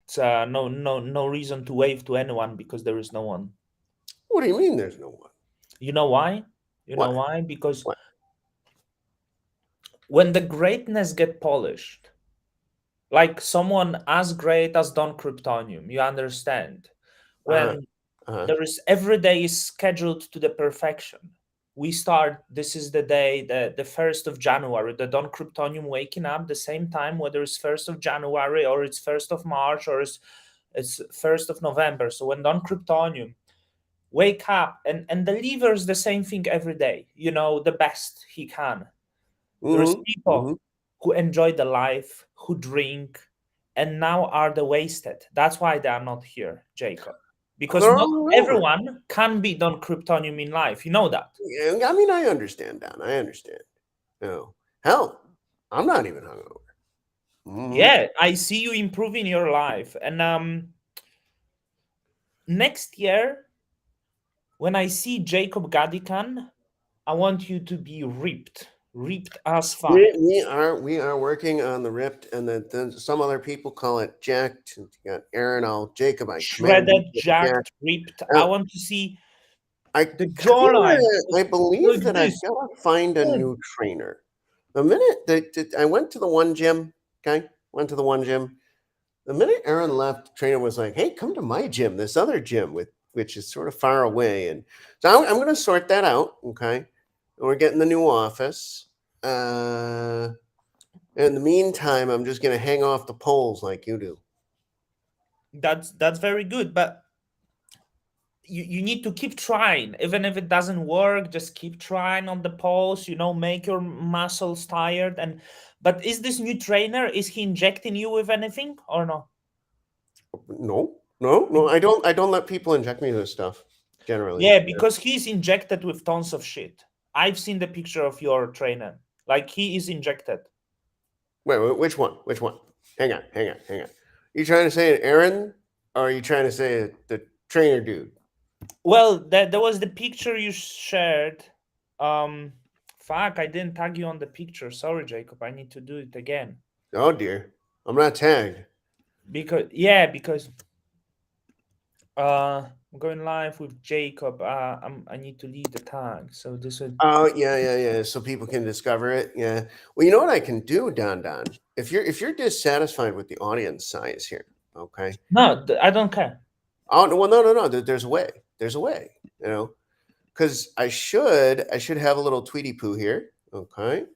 It's no reason to wave to anyone because there is no one. What do you mean there's no one? You know why? You know What? why? Because What? when the greatness get polished, like someone as great as Don Kryptonium, you understand, Uh-huh. when Uh-huh. there is every day is scheduled to the perfection. We start, this is the day, the 1st of January, the Don Kryptonium waking up the same time, whether it's 1st of January or it's 1st of March or it's 1st of November. So when Don Kryptonium wake up and delivers the same thing every day, the best he can. There is Mm-hmm. Mm-hmm. people who enjoy the life, who drink, and now are the wasted. That's why they are not here, Jacob. Because They're not on the railroad. everyone can be done kryptonium in life. You know that. Yeah, I mean, I understand, Don. I understand. No. Hell, I'm not even hungover. Mm-hmm. Yeah, I see you improving your life. And next year, when I see Jacob Gadikan, I want you to be ripped as fuck. We are working on the ripped, and then some other people call it jacked. You got Aaron, all Jacob. I command you Shredded, to get jacked. jacked, ripped. I Now, want to see I the kind jawline of, I believe like that I this. gotta find a Good. new trainer. The minute that I went to the one gym, okay, went to the one gym. The minute Aaron left, the trainer was like, "Hey, come to my gym, this other gym, which is sort of far away." And so I'm going to sort that out. Okay, and we're getting the new office. Uh, in the meantime, I'm just going to hang off the poles like you do. That's very good, but you need to keep trying. Even if it doesn't work, just keep trying on the pulse, make your muscles tired. And but is this new trainer, is he injecting you with anything or no? No, no, no. I don't let people inject me with stuff. Generally, Yeah, yeah. because he's injected with tons of shit. I've seen the picture of your trainer. Like he is injected. Wait, which one? Which one? Hang on. You trying to say it, Aaron, or are you trying to say it, the trainer dude? Well, there was the picture you shared. Um Fuck, I didn't tag you on the picture. Sorry, Jacob. I need to do it again. Oh dear, I'm not tagged. Because I'm going live with Jacob. I need to leave the tag. So this would Oh yeah. So people can discover it. Yeah. Well, you know what I can do, Don. If you're dissatisfied with the audience size here, okay. no, I don't care. Oh no, well, no. There's a way. There's a way. You know, because I should have a little Tweety poo here. Okay.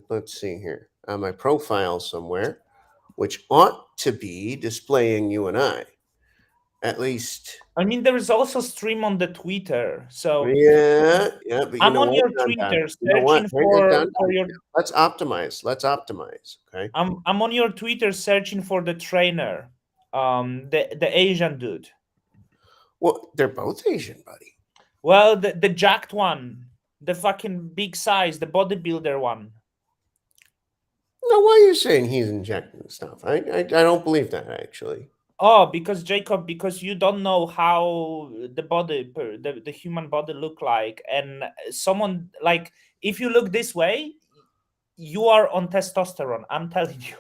Let's see here on my profile somewhere, which ought to be displaying you and I at least. I mean, there is also stream on the Twitter. So Yeah. But you I'm know on what, your Don? Twitter You know what? searching Hang on, for Don. your. Let's optimize. Let's optimize. Okay. I'm on your Twitter searching for the trainer, the Asian dude. Well, they're both Asian, buddy. Well, the jacked one, the fucking big size, the bodybuilder one. Now, why are you saying he's injecting stuff? I don't believe that actually. Oh, because Jacob, because you don't know how the body, the human body look like, and someone like if you look this way, you are on testosterone. I'm telling you,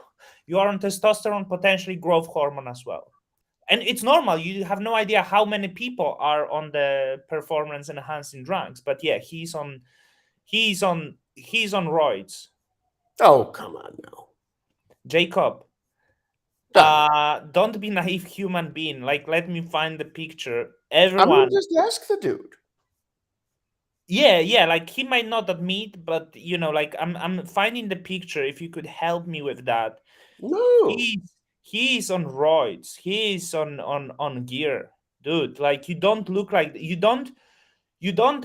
you are on testosterone, potentially growth hormone as well, and it's normal. You have no idea how many people are on the performance enhancing drugs, but yeah, he's on roids. Oh, come on now, Jacob, Don. don't be naive human being. Like, let me find the picture. I'm gonna Everyone, just ask the dude. yeah, like he might not admit, but like I'm finding the picture. If you could help me with that, No. he's on roids. He's on gear, dude. Like you don't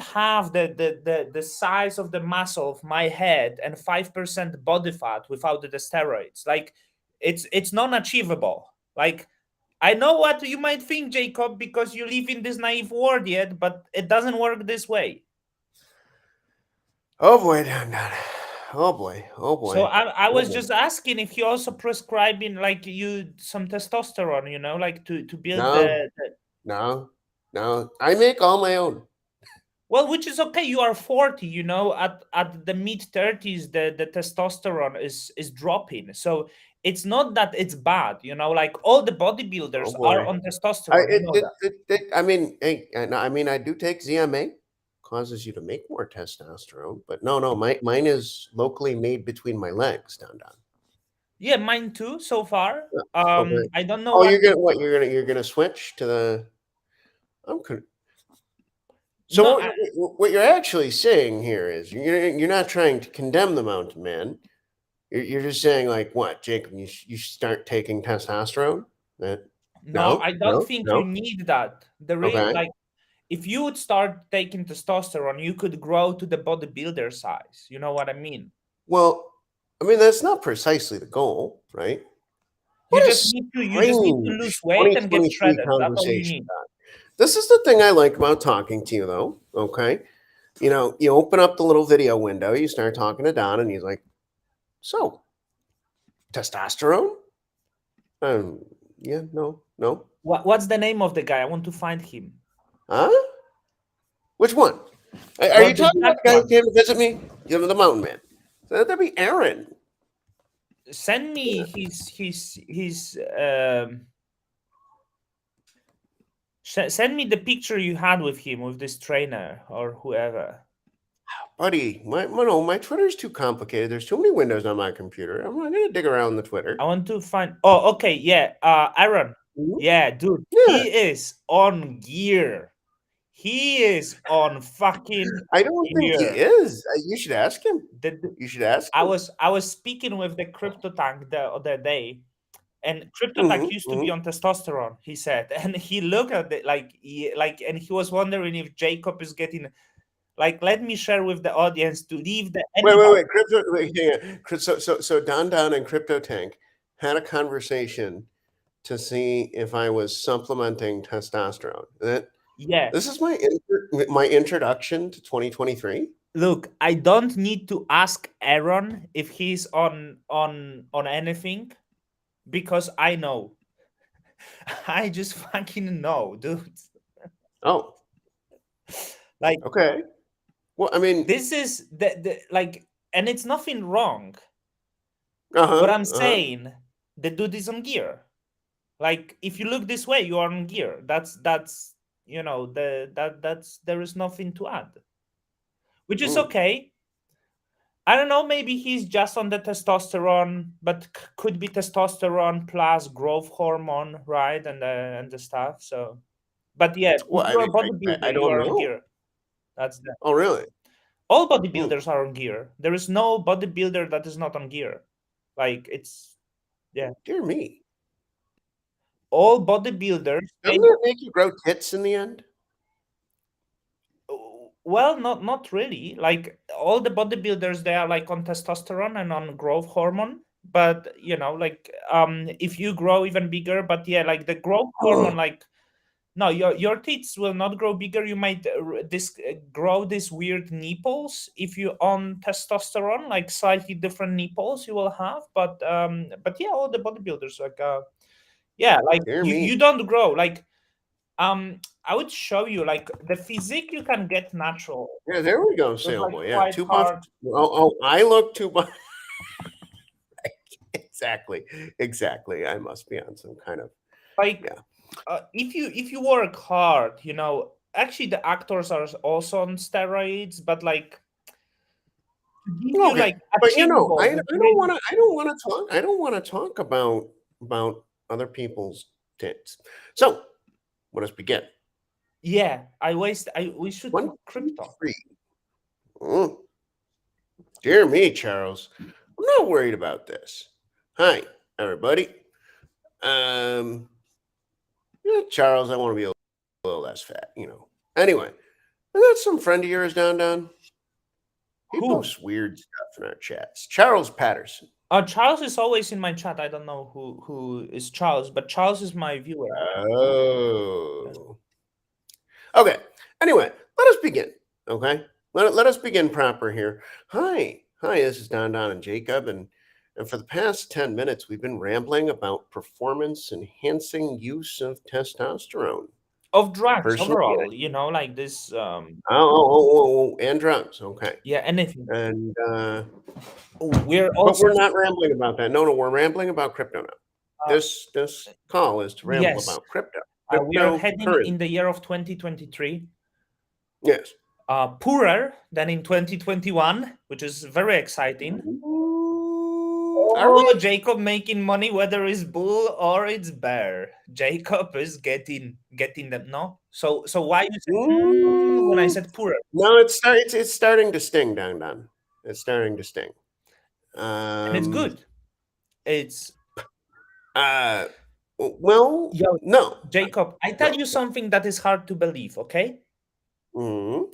have the size of the muscle of my head and 5% body fat without the steroids. Like it's non-achievable. Like I know what you might think, Jacob, because you live in this naive world yet, but it doesn't work this way. Oh boy, Don. Oh boy. Oh So boy. I Oh was boy. just asking if you also prescribing like you some testosterone, like to build No, the no, no. I make all my own. well, which is okay. You are 40, at the mid 30s, the testosterone is dropping. So it's not that it's bad, like all the Oh bodybuilders are boy. on I testosterone, you know that. I mean, hey, I mean, I do take ZMA, causes you to make more testosterone, but no, mine is locally made between my legs, down. Yeah, mine too so far. Yeah, okay. I don't know Oh, what. you're gonna switch to the. I'm con- so No, what you're actually saying here is you're not trying to condemn the mountain man. You're just saying like what, Jacob? You should start taking testosterone. That no, I don't no, think you no. need that. Okay. Like, if you would start taking testosterone, you could grow to the bodybuilder size. You know what I mean? Well, I mean that's not precisely the goal, right? You What a just need to lose strange weight and get 2023 shredded. That's all you conversation. need. This is the thing I like about talking to you, though. Okay. You open up the little video window, you start talking to Don, and he's like, "So, testosterone?" Yeah, no, no. What's the name of the guy? I want to find him. Huh? Which one? Are Well, you the talking about black the guy who one. came to visit me? You know, the mountain man. So that'd be Aaron. Send me Yeah. send me the picture you had with him, with this trainer or whoever. Buddy, my Twitter's too complicated. There's too many windows on my computer. I'm not gonna dig around the Twitter. I want to find. Oh, okay, yeah. Aaron. Mhm. Yeah, dude. Yeah, He is on gear. He is on fucking I don't think he gear. is. You should ask him. The, You should ask I him. was I was speaking with the crypto tank the other day, and crypto tank used to be Hmm. on testosterone. He said, and he looked at it and he was wondering if Jacob is getting like. Let me share with the audience to leave the animal. Wait. Crypto. Wait, hang on. So Don and Crypto Tank had a conversation to see if I was supplementing testosterone. Yeah, This is my introduction to 2023. look, I don't need to ask Aaron if he's on anything because I know. I just fucking know, dude. Oh, Like, okay. Well, I mean, this is the like, and it's nothing wrong. uh But huh, I'm uh huh. saying the dude is on gear. Like, if you look this way, you are on gear. That's that's there is nothing to add, which is Mm. okay. I don't know. Maybe he's just on the testosterone, but could be testosterone plus growth hormone, right? And the stuff. So, but yeah, Well, if I you're a mean, I bodybuilder, you don't are on know. gear. That's the Oh, really? all Mm. bodybuilders are on gear. There is no bodybuilder that is not on gear. Like, it's yeah, Dear me. all bodybuilders. Doesn't that make you grow tits in the end? Well, not really. Like, all the bodybuilders, they are like on testosterone and on growth hormone. But like, if you grow even bigger, but yeah, like the growth hormone, Oh, like, no, your tits will not grow bigger. You might grow these weird nipples if you on testosterone, like slightly different nipples you will have. But yeah, all the bodybuilders, like, yeah, like dear you me. don't grow like. I would show you like the physique you can get natural. Yeah, there we go, It's like Sailboy. Yeah, quite too buff. hard. I look too buff. Exactly, exactly. I must be on some kind of Like, yeah. if you work hard, actually the actors are also on steroids, but like to give you Okay, like but achievable with really. I don't want to talk. I don't want to talk about other people's tits. So let us begin. Yeah, we should One, talk two, crypto. three. Mm, dear me, Charles. I'm not worried about this. Hi, everybody. Um, yeah, Charles, I want to be a little less fat. Anyway, I got some friend of yours down. He Who? posts weird stuff in our chats. Charles Patterson. Charles is always in my chat. I don't know who is Charles, but Charles is my viewer. Yes. Oh. Okay. Anyway, let us begin. Okay. Let us begin proper here. Hi, this is Don and Jacob. And for the past 10 minutes, we've been rambling about performance enhancing use of testosterone. of drugs Personally, overall, like this. and drugs. Okay. Yeah, anything. And We're but also we're not rambling about that. No, we're rambling about crypto now. uh, This call is to ramble yes, about crypto, we are heading cryptocurrency. in the year of 2023, Yes. poorer than in 2021, which is very exciting. Are Oh, we? Jacob making money whether it's bull or it's bear. Jacob is getting them. No, so why you said when I Mm, said poorer? no, it's starting to sting, Don. It's starting to sting. And it's Um. good. It's Uh. Well, yo, no, Jacob. I tell no. you something that is hard to believe. Okay, Mm,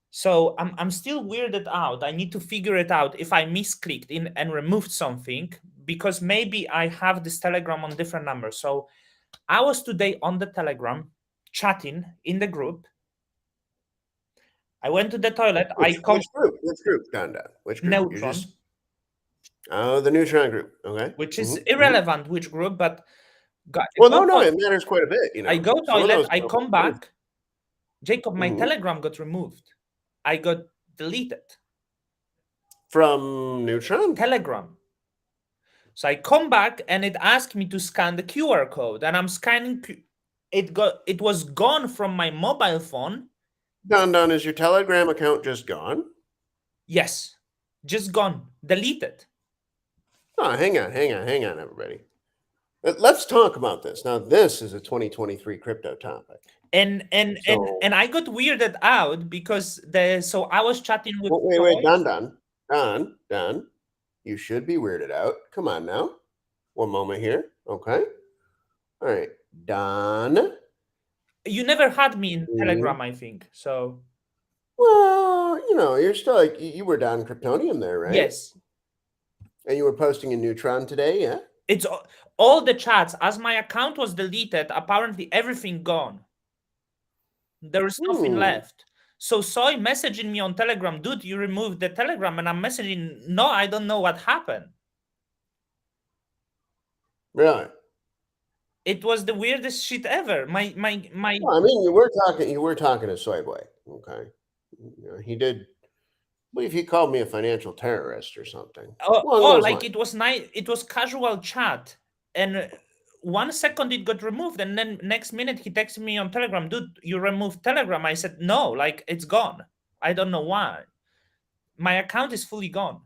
so I'm still weirded out. I need to figure it out if I misclicked in and removed something because maybe I have this Telegram on different numbers. So I was today on the Telegram chatting in the group. I went to the toilet. I come which group? Which group, Don? Which group? You Neutron, just the neutron group. Okay. which is Mm-hmm. irrelevant which group, but Well, no, it matters quite a bit. I go Some of toilet, those I go come matters. back. Jacob, my Mhm. Telegram got removed. I got deleted. From neutron. Telegram. So I come back and it asked me to scan the QR code, and I'm scanning. It was gone from my mobile phone. Don, is your Telegram account just gone? Yes, just gone, deleted. Oh, hang on, everybody. Let's talk about this. Now, this is a 2023 crypto topic. And So, I got weirded out because so I was chatting with wait, Don. You should be weirded out. Come on now. One moment here. Okay. All right. Don. You never had me in Mm, Telegram, I think. So well, you're still like, you were Don Kryptonium there, right? yes, And you were posting in Neutron today, yeah? it's all the chats. As my account was deleted, apparently everything gone. There is nothing Hmm. left. So Soy messaging me on Telegram, dude, you removed the Telegram, and I'm messaging, no, I don't know what happened. Really? It was the weirdest shit ever. My Well, I mean, you were talking to Soy Boy, okay? He did. I believe he called me a financial terrorist or something along those like lines. it was nice. It was casual chat, and 1 second it got removed, and then next minute he texted me on Telegram, dude, you removed Telegram. I said no, like it's gone. I don't know why. My account is fully gone.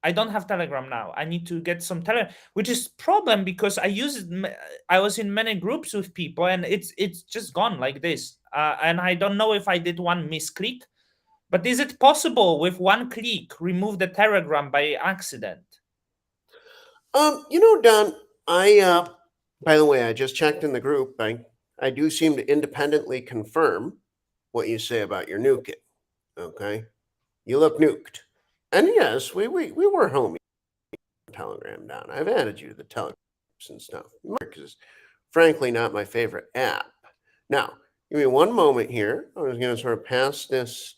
I don't have Telegram now. I need to get some Telegram, which is problem because I use it. I was in many groups with people, and it's just gone like this. And I don't know if I did one misclick, but is it possible with one click remove the Telegram by accident? Don, by the way, I just checked in the group. I do seem to independently confirm what you say about your nuking. Okay, you look nuked, and yes, we were homies on Telegram, Don. I've added you to the Telegram and stuff because, frankly, not my favorite app. Now, give me one moment here. I was going to sort of pass this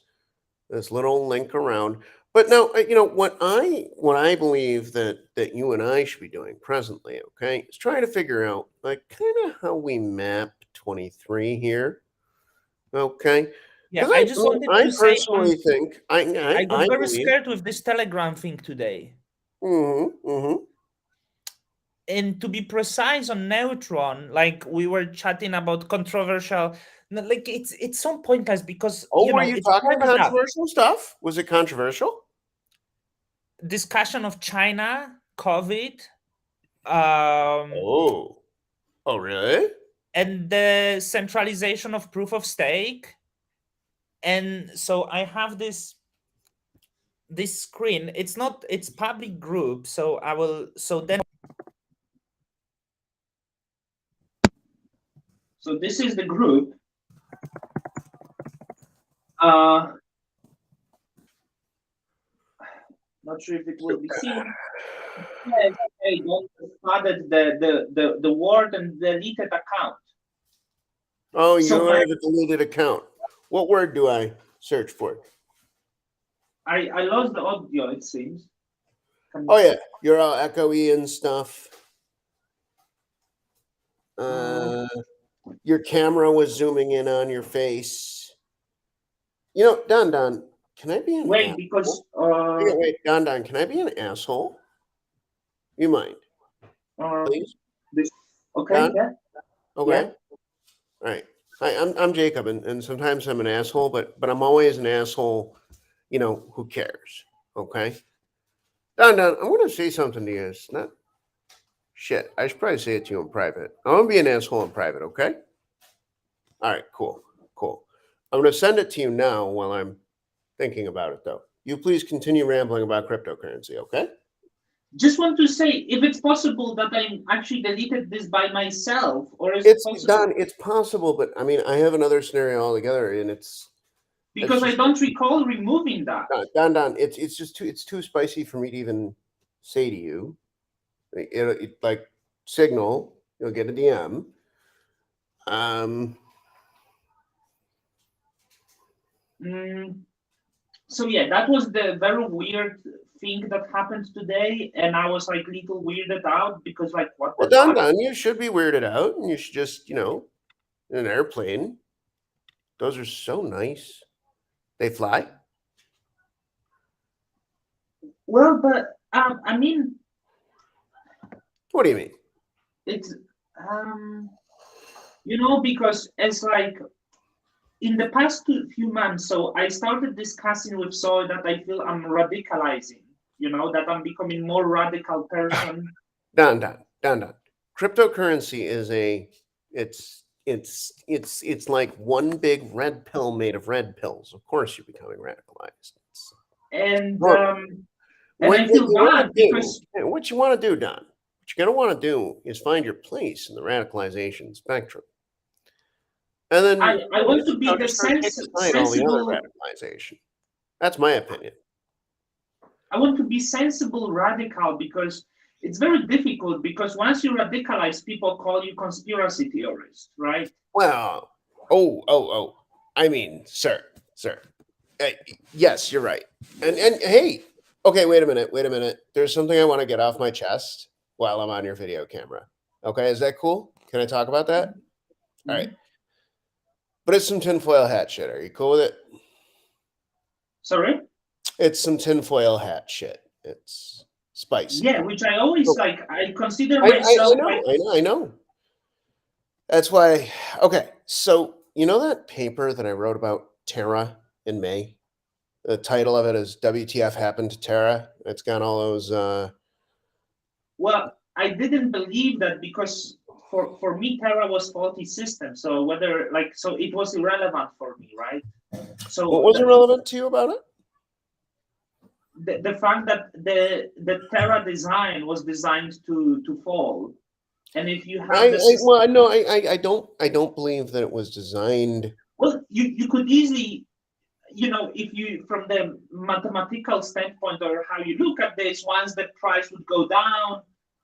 little link around. But no, what I believe that you and I should be doing presently, okay, is trying to figure out like kind of how we map 23 here, okay? Yeah, Because I I, just I mean, wanted I to say personally think I got I very believe. scared with this Telegram thing today. Mm-hmm. And to be precise on Neutron, like we were chatting about controversial, like it's some point, guys, because Oh, were you it's talking private app. controversial stuff? Was it controversial? Discussion of China, COVID, um, Oh, oh, really? and the centralization of proof of stake. And so I have this screen. It's public group, so I will so then so this is the group. Not sure if it will be seen. Yes, hey, don't added the word and deleted account. Oh, So you are the deleted account. What word do I search for? I lost the audio, it seems. Oh yeah, you're all echoey and stuff. Your camera was zooming in on your face. You know, Don, can I be an Wait, asshole? because Wait, Don, can I be an asshole? You mind, uh, please? this. Okay, Don? yeah, yeah. Okay. All right. Hi, I'm Jacob, and sometimes I'm an asshole, but I'm always an asshole, who cares? Okay. Don, I want to say something to you. It's not shit. I should probably say it to you in private. I'm gonna be an asshole in private, okay? All right, cool. I'm gonna send it to you now while I'm thinking about it though. You please continue rambling about cryptocurrency, okay? Just want to say if it's possible that I actually deleted this by myself, or is it It's possible Don, it's possible, but I mean I have another scenario altogether and it's because I just don't recall removing that. Don, it's just too spicy for me to even say to you. Like signal, you'll get a DM. Um Mm, so yeah, that was the very weird thing that happened today, and I was like little weirded out because like what well the fuck? Don, you should be weirded out and you should just, in an airplane. Those are so nice. They fly? Well, but I mean, What do you mean? it's um, because it's like in the past few months, so I started discussing with Zoe that I feel I'm radicalizing, that I'm becoming more radical person. Don. Cryptocurrency is it's like one big red pill made of red pills. Of course, you're becoming radicalized. It's And normal. and I What feel you want bad to do, because what you want to do, Don, what you're gonna want to do is find your place in the radicalization spectrum, and then I want to be the just start kicking aside all the other sensible. radicalization. That's my opinion. I want to be sensible radical because it's very difficult because once you radicalize, people call you conspiracy theorist, right? Well, oh. I mean, sir. Uh, yes, you're right. And hey, okay, wait a minute. There's something I want to get off my chest while I'm on your video camera. Okay, is that cool? Can I talk about that? All right. Mhm. But it's some tinfoil hat shit. Are you cool with it? Sorry? It's some tinfoil hat shit. It's spicy. Yeah, which I always Oh, like. I consider I myself know, like, I know. That's why. Okay, so you know that paper that I wrote about Terra in May? The title of it is "WTF Happened to Terra." It's got all those. well, I didn't believe that because for me, Terra was faulty system. So whether like, so it was irrelevant for me, right? What So was irrelevant to you about it? the fact that the Terra design was designed to fall, and if you have the system, Well, no, I don't believe that it was designed. well, you could easily, if you from the mathematical standpoint or how you look at this, once the price would go down,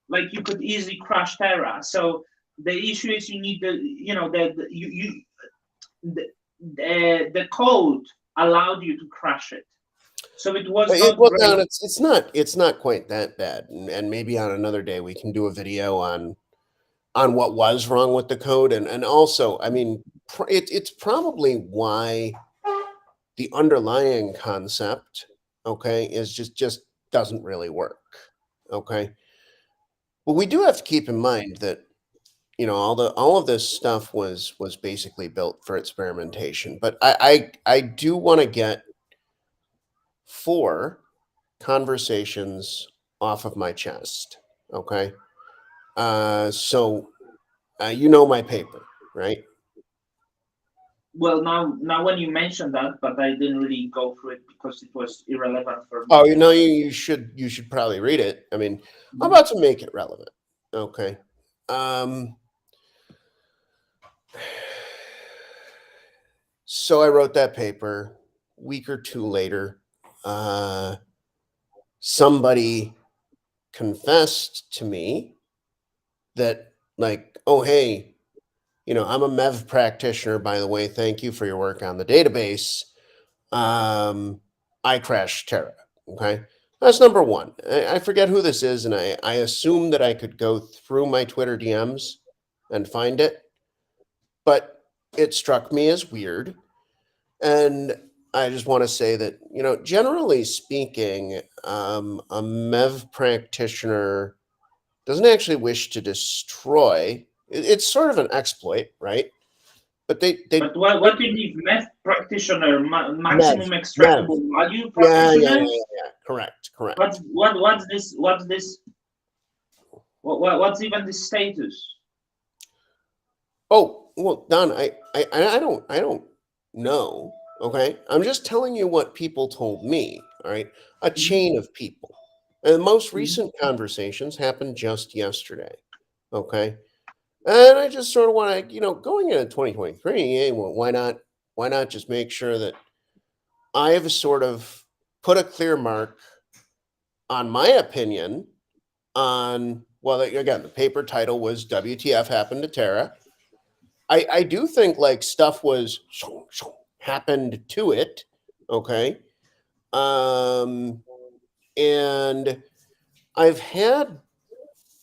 like you could easily crash Terra. So the issue is you need the code allowed you to crash it. So it was not Well, great. down. It's not quite that bad, and maybe on another day we can do a video on what was wrong with the code, and also, I mean, it's probably why the underlying concept, okay, is just doesn't really work, okay. Well, we do have to keep in mind that all of this stuff was basically built for experimentation. But I do want to get 4 conversations off of my chest. Okay. So you know my paper, right? Well, now when you mentioned that, but I didn't really go through it because it was irrelevant for me Oh, to you be know, honest. you should probably read it. I mean, I'm Mhm. about to make it relevant. Okay. Um, so I wrote that paper. Week or two later, uh, somebody confessed to me that, like, oh, hey, I'm a MEV practitioner, by the way. Thank you for your work on the database. I crashed Terra. Okay. That's number one. I forget who this is, and I assume that I could go through my Twitter DMs and find it. but it struck me as weird. And I just want to say that, generally speaking, a MEV practitioner doesn't actually wish to destroy. It's sort of an exploit, right? But But what do you need? Math practitioner, MEV, maximum MEV. extractable value Yeah, yeah, practitioner. yeah, yeah. Correct. What's this? What's this? What's even the status? Oh, well, Don, I don't know. Okay, I'm just telling you what people told me. All right, a chain of people, and the most recent conversations happened just yesterday. Okay, and I just sort of want to, going into 2023, hey, well, why not? Why not just make sure that I've sort of put a clear mark on my opinion on, well, again, the paper title was WTF happened to Tara. I do think like stuff was happened to it. Okay. Um, and I've had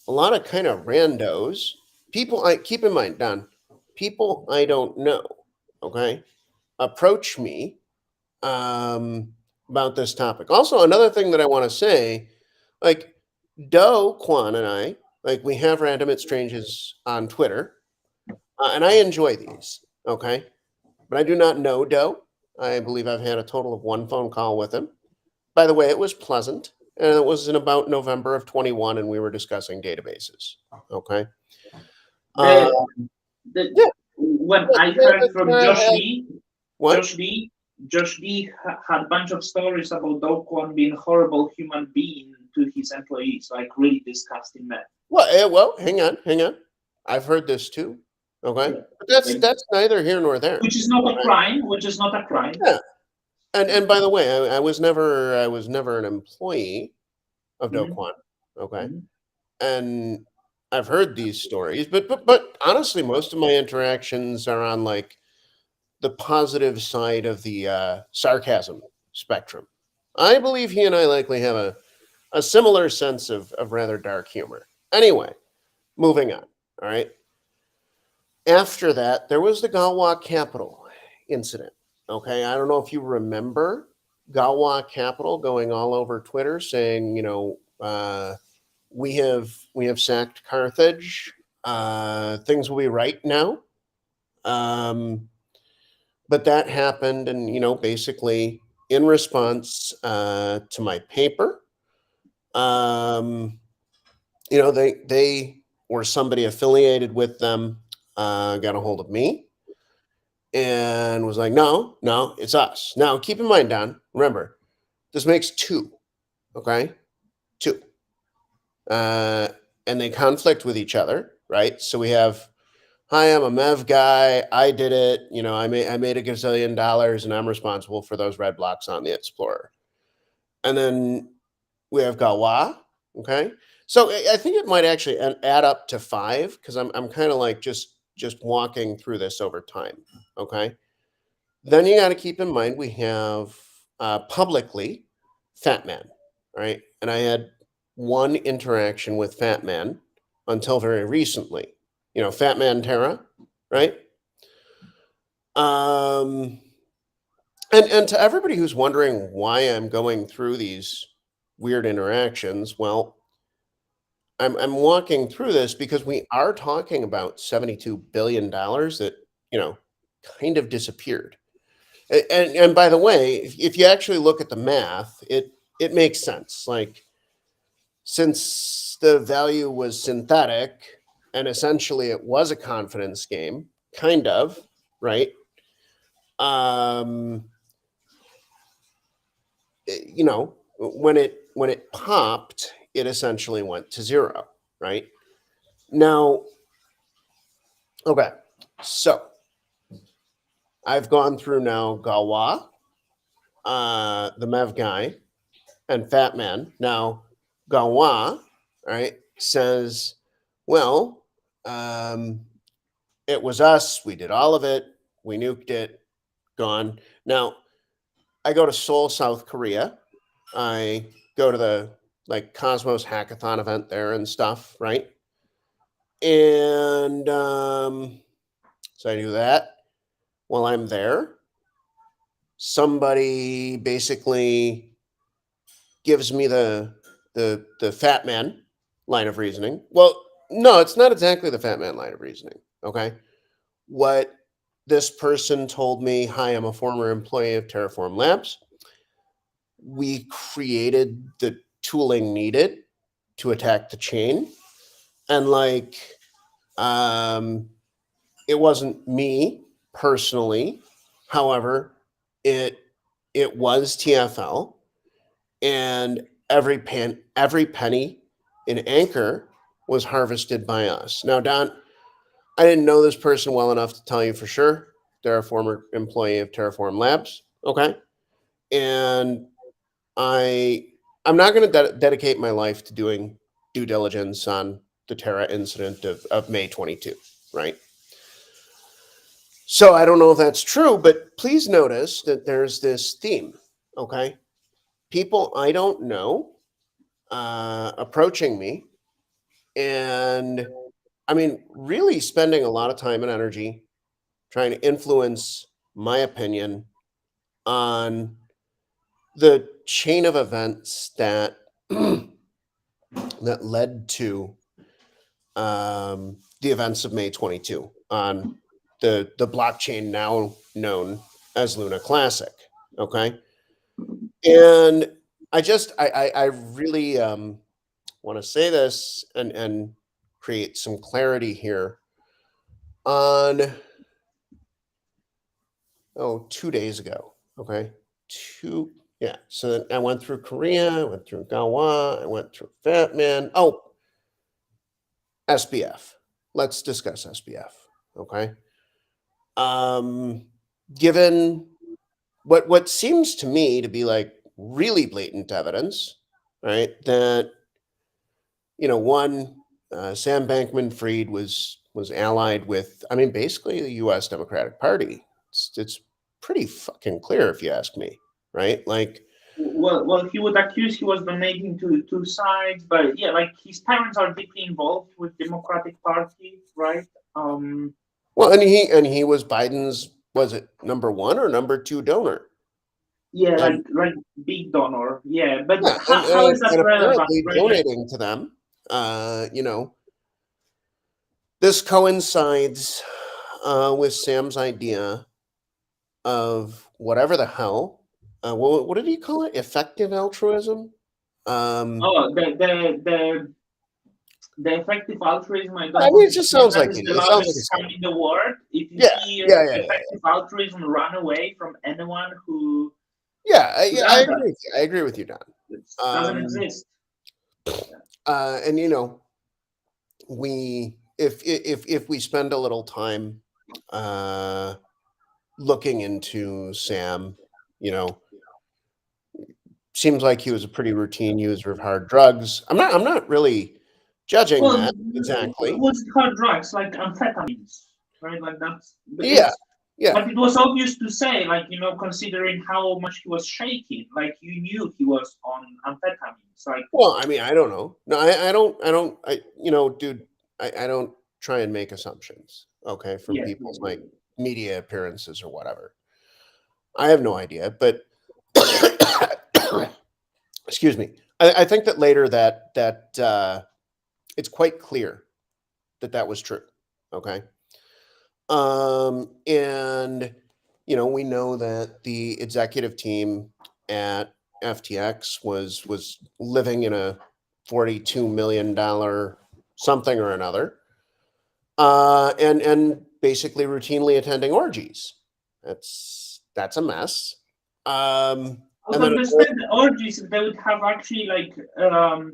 a lot of kind of randos, people I keep in mind, Don, people I don't know, okay, approach me about this topic. Also, another thing that I want to say, like Doe, Quan, and I, like we have random exchanges on Twitter, and I enjoy these. Okay, but I do not know Doe. I believe I've had a total of one phone call with him. By the way, it was pleasant, and it was in about November of 21, and we were discussing databases. Okay. Uh, The the yeah. when I Yeah, heard that's from where I Josh had Lee, what? Josh Lee had a bunch of stories about Do Kwon being a horrible human being to his employees, like really disgusting man. Well, hang on. I've heard this too. Okay, Yeah. but that's Like, neither here nor there. which is not a Right? crime. Which is not a crime. Yeah. And by the way, I was never an employee of Do Mhm, Kwon. Okay. mhm. And I've heard these stories, but honestly, most of my interactions are on like the positive side of the sarcasm spectrum. I believe he and I likely have a similar sense of rather dark humor. Anyway, moving on. All right. After that, there was the Galwa Capital incident. Okay. I don't know if you remember Galwa Capital going all over Twitter saying, we have sacked Carthage. Things will be right now. Um, but that happened, and basically in response to my paper, um, they or somebody affiliated with them got a hold of me and was like, no, no, it's us. Now, keep in mind, Don, remember, this makes two, okay? Two. Uh, and they conflict with each other, right? So we have, hi, I'm a MEV guy. I did it. I made $1 gazillion and I'm responsible for those red blocks on the Explorer. And then we have Gawa. Okay. So I think it might actually add up to five because I'm kind of like just walking through this over time. Okay. Then you got to keep in mind we have publicly Fat Man, right? And I had one interaction with Fat Man until very recently. Fat Man Terra, right? Um, and to everybody who's wondering why I'm going through these weird interactions, well, I'm walking through this because we are talking about $72 billion that you know kind of disappeared. And by the way, if you actually look at the math, it makes sense. Like since the value was synthetic and essentially it was a confidence game, kind of, right? Um, when it popped, it essentially went to zero, right? Now, okay, so I've gone through now Gawa, the Mev guy, and Fat Man. Now, Gawa, right, says, well, it was us. We did all of it. We nuked it. Gone. Now, I go to Seoul, South Korea. I go to the like Cosmos Hackathon event there and stuff, right? And So I do that. While I'm there, somebody basically gives me the fat man line of reasoning. Well, no, it's not exactly the fat man line of reasoning. Okay. What this person told me, hi, I'm a former employee of Terraform Labs. We created the tooling needed to attack the chain. And like, um, it wasn't me personally. However, it it was TFL, and every penny in Anchor was harvested by us. Now, Don, I didn't know this person well enough to tell you for sure. They're a former employee of Terraform Labs. Okay, and I I'm not going to dedicate my life to doing due diligence on the Terra incident of May 22, right? So I don't know if that's true, but please notice that there's this theme. Okay, people I don't know approaching me, and I mean, really spending a lot of time and energy trying to influence my opinion on the chain of events that that led to the events of May 22 on the blockchain now known as Luna Classic. Okay, and I really want to say this and create some clarity here on 2 days ago. Okay, two yeah. So then I went through Korea, I went through Gawa, I went through Fatman. Oh, SBF. Let's discuss SBF. Okay. Um, given what seems to me to be like really blatant evidence, right? That one Sam Bankman-Fried was allied with, I mean, basically the U.S. Democratic Party. It's pretty fucking clear if you ask me, right? Like, Well, he would accuse he was donating to two sides, but yeah, like his parents are deeply involved with Democratic Party, right? well, and he was Biden's, was it number one or number two donor? Yeah, And like big donor, yeah. But yeah, how is that and relevant, apparently right? Like, donating to them. This coincides with Sam's idea of whatever the hell. What did he call it? Effective altruism. oh, the effective altruism. I I don't mean, want it to just say sounds that like is the it sounds like loudest it's scam in the world. If you yeah, hear yeah, yeah, yeah, effective altruism, run away from anyone who yeah. who I does agree that. with you. I agree with you, Don. It doesn't exist. And we if we spend a little time uh, looking into Sam, you know, seems like he was a pretty routine user of hard drugs. I'm not really judging Well, that exactly. what's hard drugs like amphetamines, right? Like that's Yeah, it's. yeah. But it was obvious to say, like considering how much he was shaking, like you knew he was on amphetamines. Like, Well, I mean, I don't know. No, dude, I don't try and make assumptions, okay, from yeah, people's like media appearances or whatever. I have no idea, but excuse me. I think that later that it's quite clear that that was true. Okay. And we know that the executive team at FTX was living in a $42 million something or another, and basically routinely attending orgies. That's a mess. I would And then understand the orgies if they would have actually like I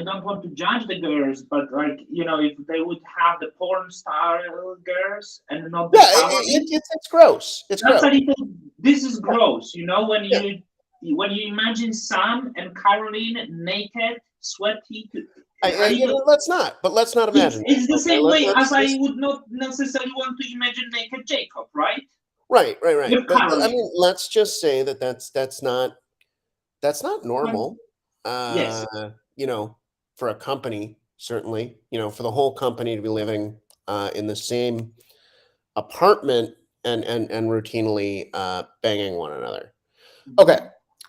don't want to judge the girls, but like if they would have the porn star girls and not the yeah, salary, it's gross. It's that's gross. a little. This is gross, when Yeah. you imagine Sam and Caroline naked, sweaty. A little, Let's not imagine that. it's the Okay, same way as I let's would not necessarily want to imagine naked Jacob, right? right. With But I Caroline, mean, let's just say that that's not like, normal. yes. Uh, you know, for a company, certainly, for the whole company to be living in the same apartment and routinely banging one another. Okay.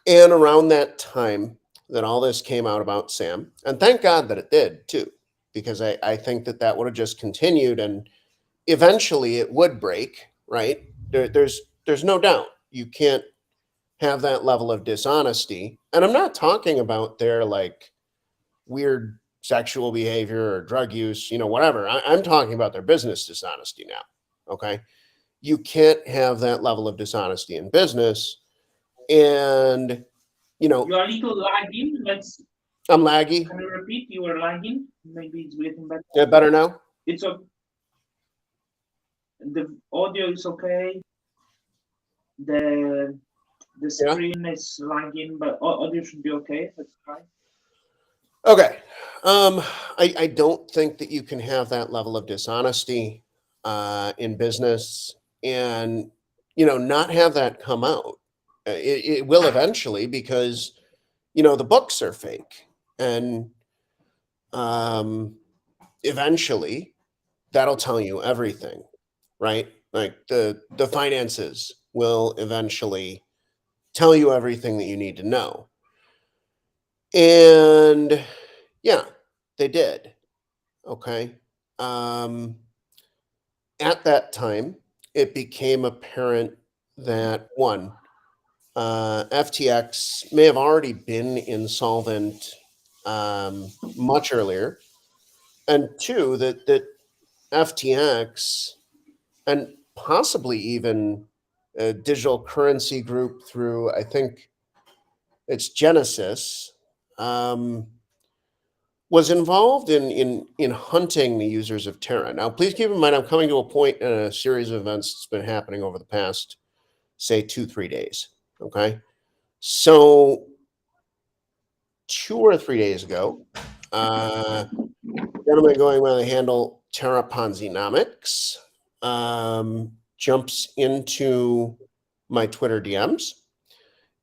And around that time that all this came out about Sam, and thank God that it did too, because I think that that would have just continued and eventually it would break, right? There's no doubt. You can't have that level of dishonesty. And I'm not talking about their like weird sexual behavior or drug use, whatever. I'm talking about their business dishonesty now. Okay. You can't have that level of dishonesty in business. And, You are a little lagging. I'm laggy. Can you repeat? You were lagging. Maybe it's getting better. Yeah, better now? It's okay. The audio is okay. The screen is lagging, but audio should be okay. That's fine. Okay. I don't think that you can have that level of dishonesty in business and, not have that come out. It will eventually because, the books are fake. And eventually that'll tell you everything, right? Like the finances will eventually tell you everything that you need to know. And yeah, they did. Okay. At that time, it became apparent that one, FTX may have already been insolvent much earlier, and two, that FTX and possibly even a digital currency group through, I think it's Genesis, was involved in hunting the users of Terra. Now, please keep in mind, I'm coming to a point in a series of events that's been happening over the past, say, 2-3 days. Okay, so 2 or 3 days ago, gentleman going by the handle Terra Ponzinomics jumps into my Twitter DMs,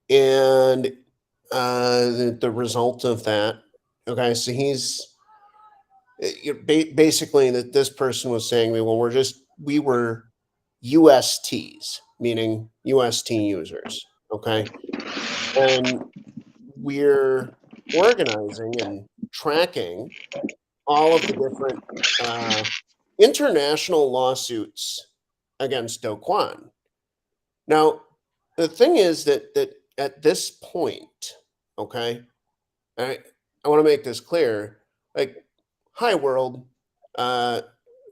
and the result of that. Okay, so he's basically that this person was saying to me, well, we were USTs, meaning UST users. Okay, and we're organizing and tracking all of the different international lawsuits against Do Kwon. Now, the thing is that at this point, okay, I want to make this clear. Like, hi world,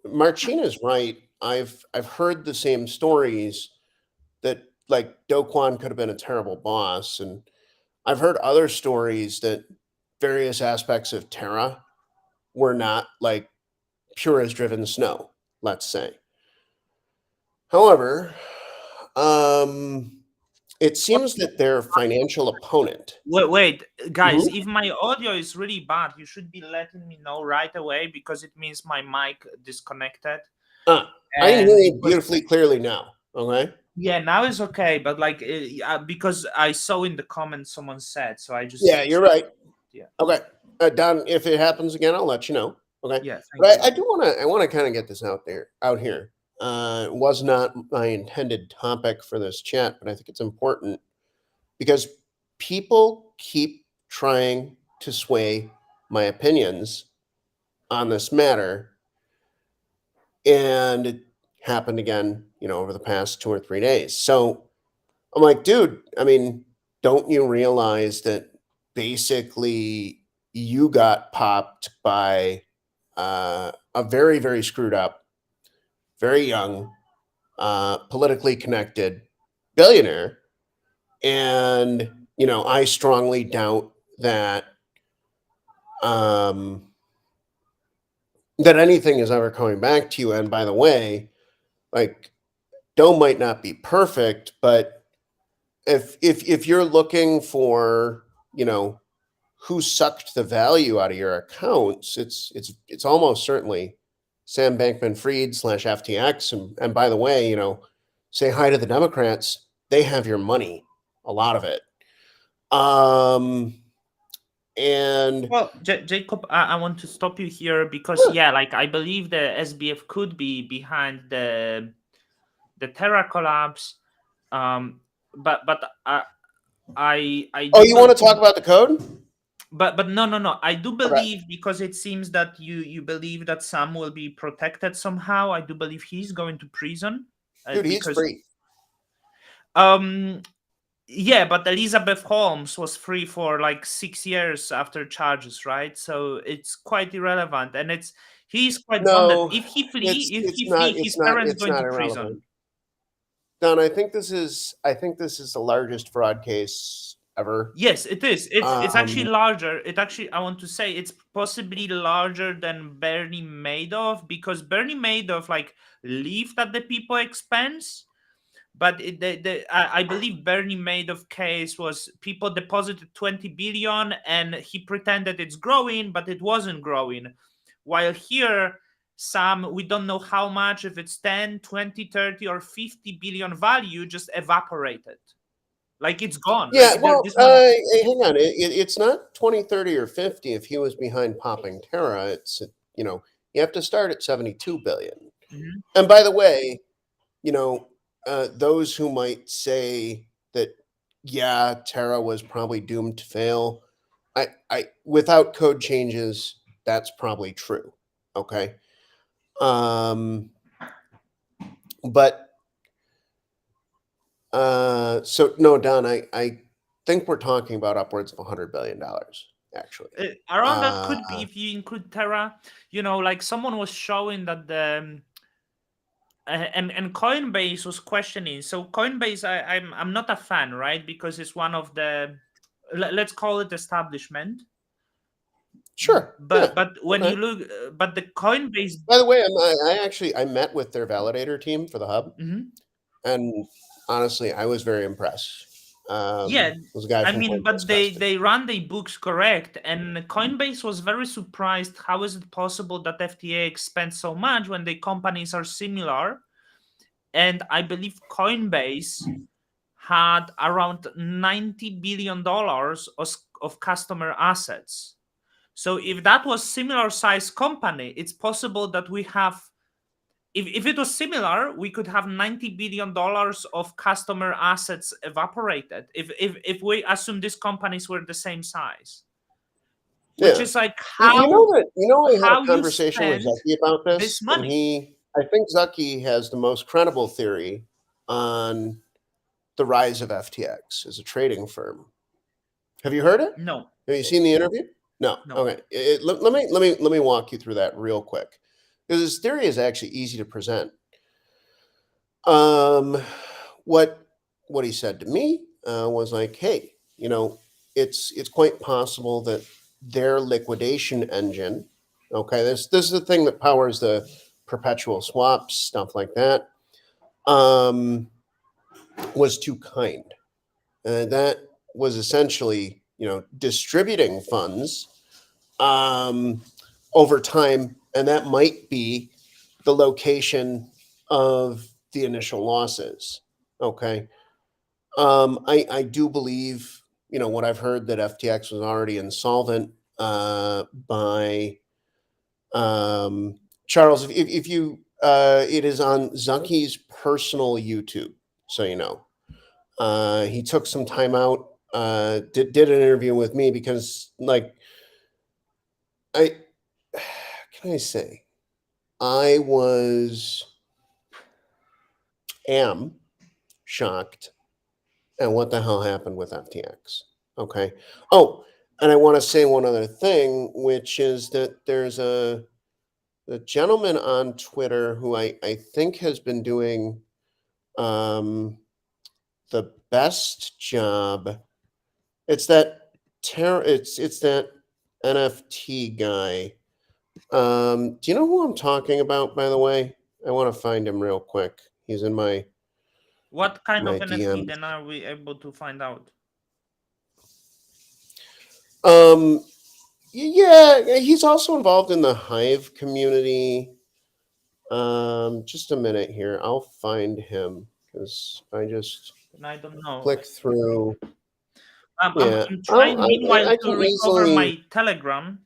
Marcina's right. I've heard the same stories that like Do Kwon could have been a terrible boss, and I've heard other stories that various aspects of Terra were not like pure as driven snow, let's say. However, it seems that their financial opponent. Wait, guys, Mhm. if my audio is really bad, you should be letting me know right away because it means my mic disconnected. I can hear you beautifully clearly now. Okay. Yeah, now it's okay, but like because I saw in the comments someone said, so I just Yeah, you're right. Yeah. Okay, Don. If it happens again, I'll let you know. Okay. Yeah, But I do want to. I want to kind of get this out here. It was not my intended topic for this chat, but I think it's important because people keep trying to sway my opinions on this matter, and it happened again, over the past 2 or 3 days. So I'm like, dude, I mean, don't you realize that basically you got popped by a very, very screwed up, very young, politically connected billionaire? And, I strongly doubt that that anything is ever coming back to you. And by the way, like, Doe might not be perfect, but if you're looking for, who sucked the value out of your accounts, it's almost certainly Sam Bankman-Fried / FTX. And by the way, say hi to the Democrats. They have your money, a lot of it. And Well, Jacob, I want to stop you here because yeah, like I believe the SBF could be behind the Terra collapse, but I oh, do you want to talk believe, about the code? but no, I do Okay. believe because it seems that you believe that Sam will be protected somehow. I do believe he's going to prison Dude, he's because free. um yeah, but Elizabeth Holmes was free for like 6 years after charges, right? So it's quite irrelevant, and he's quite bonded. No, If it's he not flee, his parents it's going not to irrelevant. prison. Don, I think this is the largest fraud case ever. Yes, it is. It's actually Um, larger. It actually, I want to say it's possibly larger than Bernie Madoff because Bernie Madoff like lived at the people expense. But I believe Bernie Madoff case was people deposited 20 billion and he pretended it's growing, but it wasn't growing. While here, Sam, we don't know how much, if it's 10, 20, 30, or 50 billion value just evaporated. Like it's gone. yeah, Like well, this money. hang on. It's not 20, 30, or 50 if he was behind popping Terra. It's, you know, you have to start at 72 billion. Mhm. And by the way, you know, those who might say that, yeah, Terra was probably doomed to fail, without code changes, that's probably true. Okay. Um, but so no, Don, I think we're talking about upwards of $100 billion, actually. Around that Uh, could be if you include Terra. Like someone was showing that and Coinbase was questioning. So Coinbase, I'm not a fan, right? Because it's one of the let's call it establishment. sure. Yeah. But when Okay. you look, but the Coinbase. By the way, I met with their validator team for the hub, Mhm. and honestly, I was very impressed. Yeah, It was a guy I from mean, but Coinbase they Custody. they run their books correct, and Coinbase was very surprised. How is it possible that FTA spends so much when the companies are similar? And I believe Coinbase had around $90 billion of customer assets. So if that was similar size company, it's possible that we have, if it was similar, we could have $90 billion of customer assets evaporated if we assume these companies were the same size, which Yeah. is like You know that I had a how you conversation with spend Zucky about this this, and money. I think Zucky has the most credible theory on the rise of FTX as a trading firm. Have you heard it? No, Have you seen the interview? No. no. Okay. Let me walk you through that real quick, because his theory is actually easy to present. Um, what he said to me was like, hey, it's quite possible that their liquidation engine, okay, this is the thing that powers the perpetual swaps, stuff like that, um, was too kind. That was essentially, distributing funds um, over time, and that might be the location of the initial losses. Okay. I do believe, what I've heard, that FTX was already insolvent by Charles. If you, it is on Zucky's personal YouTube, so you know. He took some time out, did an interview with me because, like, I can I say, I am shocked at what the hell happened with FTX. Okay. Oh, and I want to say one other thing, which is that there's a gentleman on Twitter who I think has been doing um, the best job. It's that it's that NFT guy. Do you know who I'm talking about, by the way? I want to find him real quick. He's in What kind of my NFT DMs. then are we able to find out? Um, yeah, he's also involved in the Hive community. Just a minute here. I'll find him because I just And I don't know. click through. Yeah. I'm Oh, trying meanwhile I to can recover easily. my Telegram,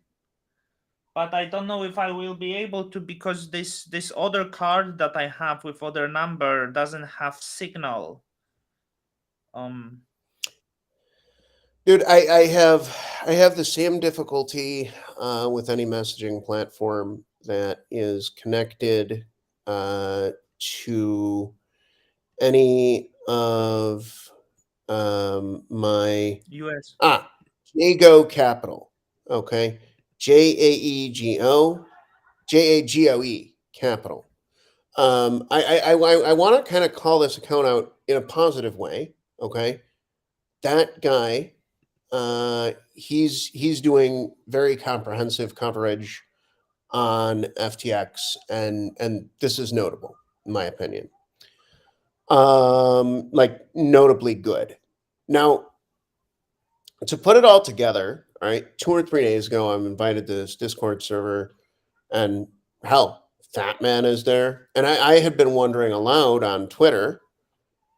but I don't know if I will be able to because this other card that I have with other number doesn't have signal. Um, Dude, I have the same difficulty with any messaging platform that is connected to any of my US. Jago Capital. Okay, JAEGO Capital. I want to kind of call this account out in a positive way. Okay, that guy, he's doing very comprehensive coverage on FTX, and this is notable in my opinion. Like notably good. Now, to put it all together, all right, 2 or 3 days ago, I'm invited to this Discord server, and hell, Fat Man is there, and I had been wondering aloud on Twitter,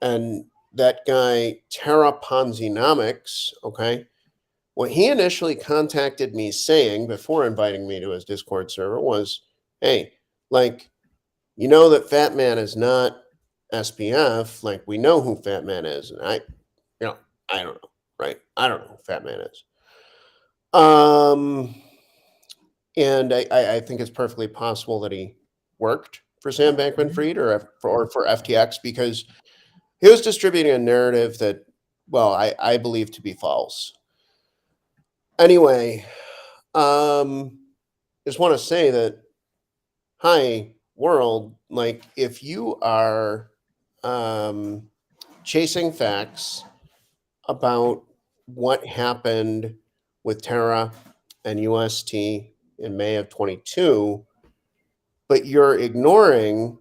and that guy Terra Ponzinomics, okay, what he initially contacted me saying before inviting me to his Discord server was, "Hey, like, you know that Fat Man is not SPF. Like, we know who Fat Man is." And you know, I don't know, right? I don't know who Fat Man is. Um, and I think it's perfectly possible that he worked for Sam Bankman-Fried or for FTX because he was distributing a narrative that, well, I believe to be false. Anyway, just want to say that, hi world, like if you are chasing facts about what happened with Terra and UST in May of 22, but you're ignoring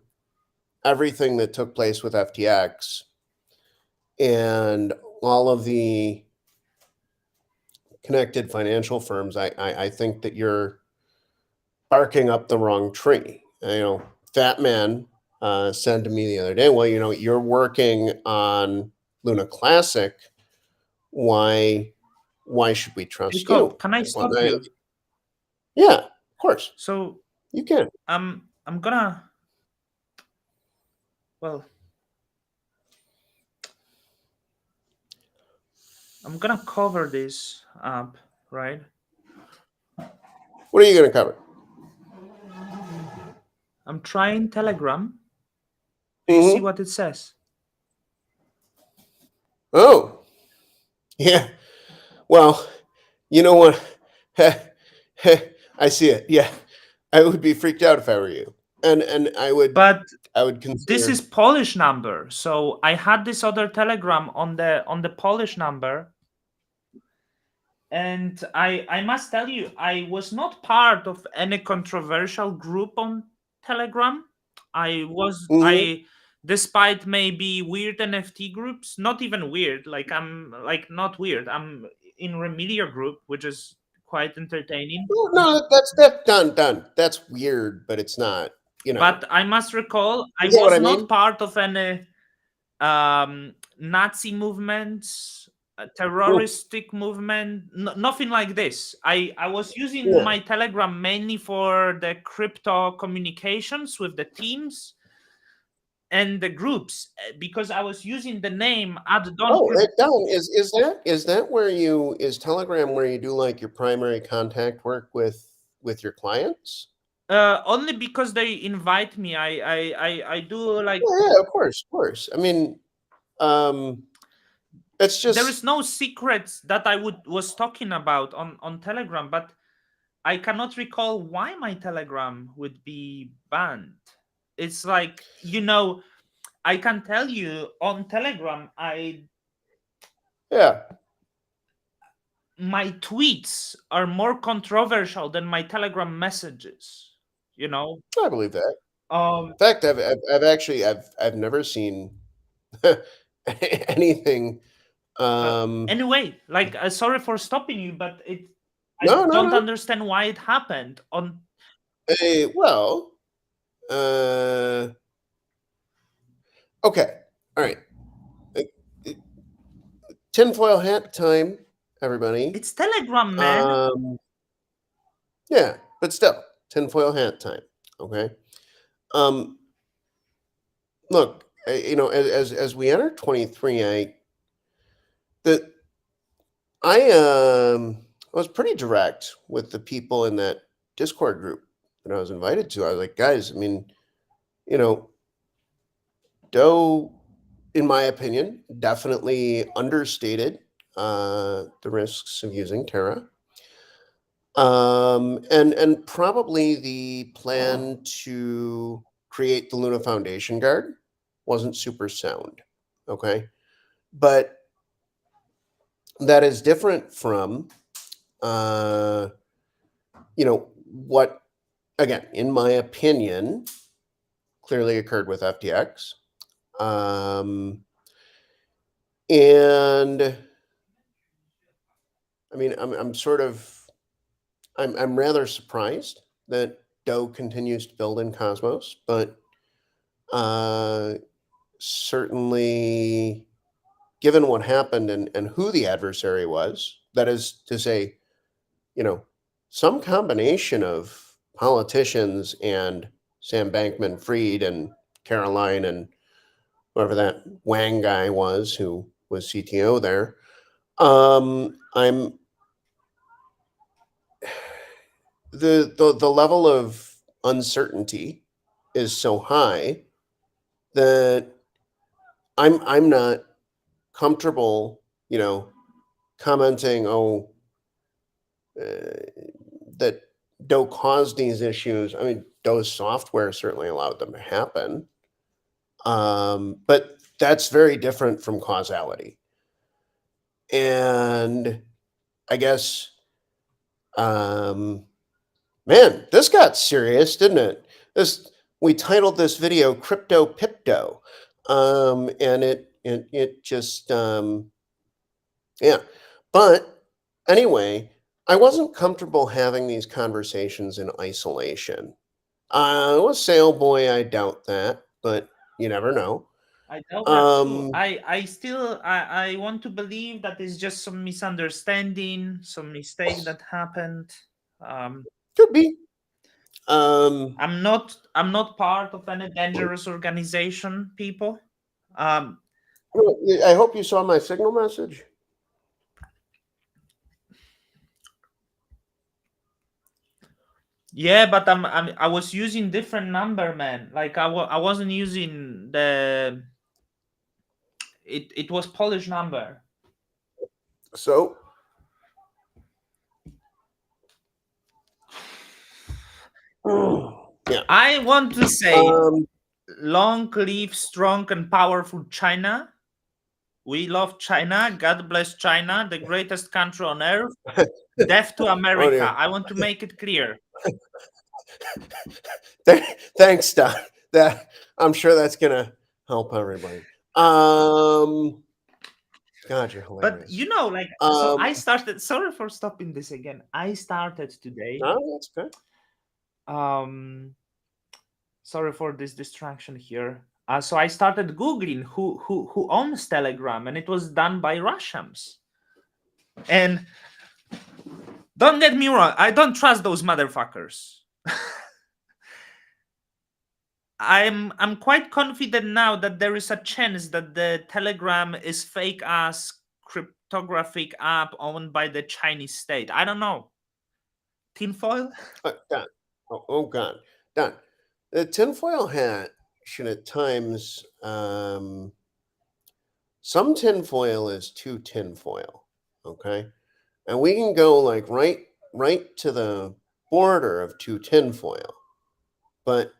everything that took place with FTX and all of the connected financial firms, I think that you're barking up the wrong tree. Fat Man said to me the other day, "Well, you're working on Luna Classic. Why should we trust Jacob, you?" can I Well, stop you? yeah, of course So you can. I'm gonna, well, I'm gonna cover this up, right? What are you going to cover? I'm trying Telegram. Do you see Mm-hmm. what it says? Oh, yeah. Well, you know what? I see it. Yeah, I would be freaked out if I were you, and But I would this is consider. Polish number. So I had this other Telegram on the Polish number, and I must tell you, I was not part of any controversial group on Telegram. Mm-hmm. I despite maybe weird NFT groups, not even weird, like I'm like not weird. I'm in Remedia group, which is quite entertaining. No, that's done. That's weird, but it's not. But I must recall I You get what was I not mean? part of any Nazi movements, Mm, terroristic movement, nothing like this. I was using yeah. my Telegram mainly for the crypto communications with the teams and the groups because I was using the name at Don Oh, Crypto. Don, is that where is Telegram where you do like your primary contact work with your clients? Only because they invite me. I do like Yeah, of course, of course. I mean, um, it's there just is no secrets that I would was talking about on Telegram, but I cannot recall why my Telegram would be banned. It's like, I can tell you on Telegram, I yeah. my tweets are more controversial than my Telegram messages. You know, I believe that. um, In fact, I've actually I've never seen anything. anyway, like, sorry for stopping you, but I No, no, don't no. understand why it happened. Well, uh, okay, all right. Uh, Tinfoil hat time. everybody. It's Telegram, man. Um, yeah, but still, tinfoil hat time. Okay. Um, look, as we enter 23, the I was pretty direct with the people in that Discord group that I was invited to. I was like, guys, I mean, you know, Doe, in my opinion, definitely understated the risks of using Terra. And probably the plan to create the Luna Foundation Guard wasn't super sound. Okay. But that is different from, uh, what, again, in my opinion, clearly occurred with FTX. And I mean, I'm rather surprised that Doe continues to build in Cosmos, but uh, certainly, given what happened and who the adversary was, that is to say, some combination of politicians and Sam Bankman Fried and Caroline and whoever that Wang guy was who was CTO there. I'm the level of uncertainty is so high that I'm not comfortable, commenting, that Doe caused these issues. I mean, Doe's software certainly allowed them to happen, but that's very different from causality. And I guess, man, this got serious, didn't it? We titled this video "Crypto Pypto," and it just, yeah. But anyway, I wasn't comfortable having these conversations in isolation. With Sailboy, I doubt that, but you never know. I doubt that too. Um, I want to believe that it's just some misunderstanding, some mistake that happened. Um, could be. Um, I'm not part of any dangerous organization, people. Um, well, I hope you saw my signal message. yeah, but I was using different number, man. Like I wasn't using the. It was Polish number. So, yeah. I want to say, Um, long live strong and powerful China. We love China. God bless China, the greatest country on earth. Death to oh America. dear. I want to make it clear. Thanks, Don. That I'm sure that's gonna help everybody. God, you're hilarious. But like, so I started. Sorry for stopping this again. I started today. No, that's good. Sorry for this distraction here. So I started googling who owns Telegram, and it was done by Russians. And don't get me wrong, I don't trust those motherfuckers. I'm quite confident now that there is a chance that the Telegram is fake ass cryptographic app owned by the Chinese state. I don't know. Tinfoil? Don. Oh, God. Don. The tinfoil hat should at times, some tinfoil is too tinfoil. Okay. And we can go like right to the border of too tinfoil. But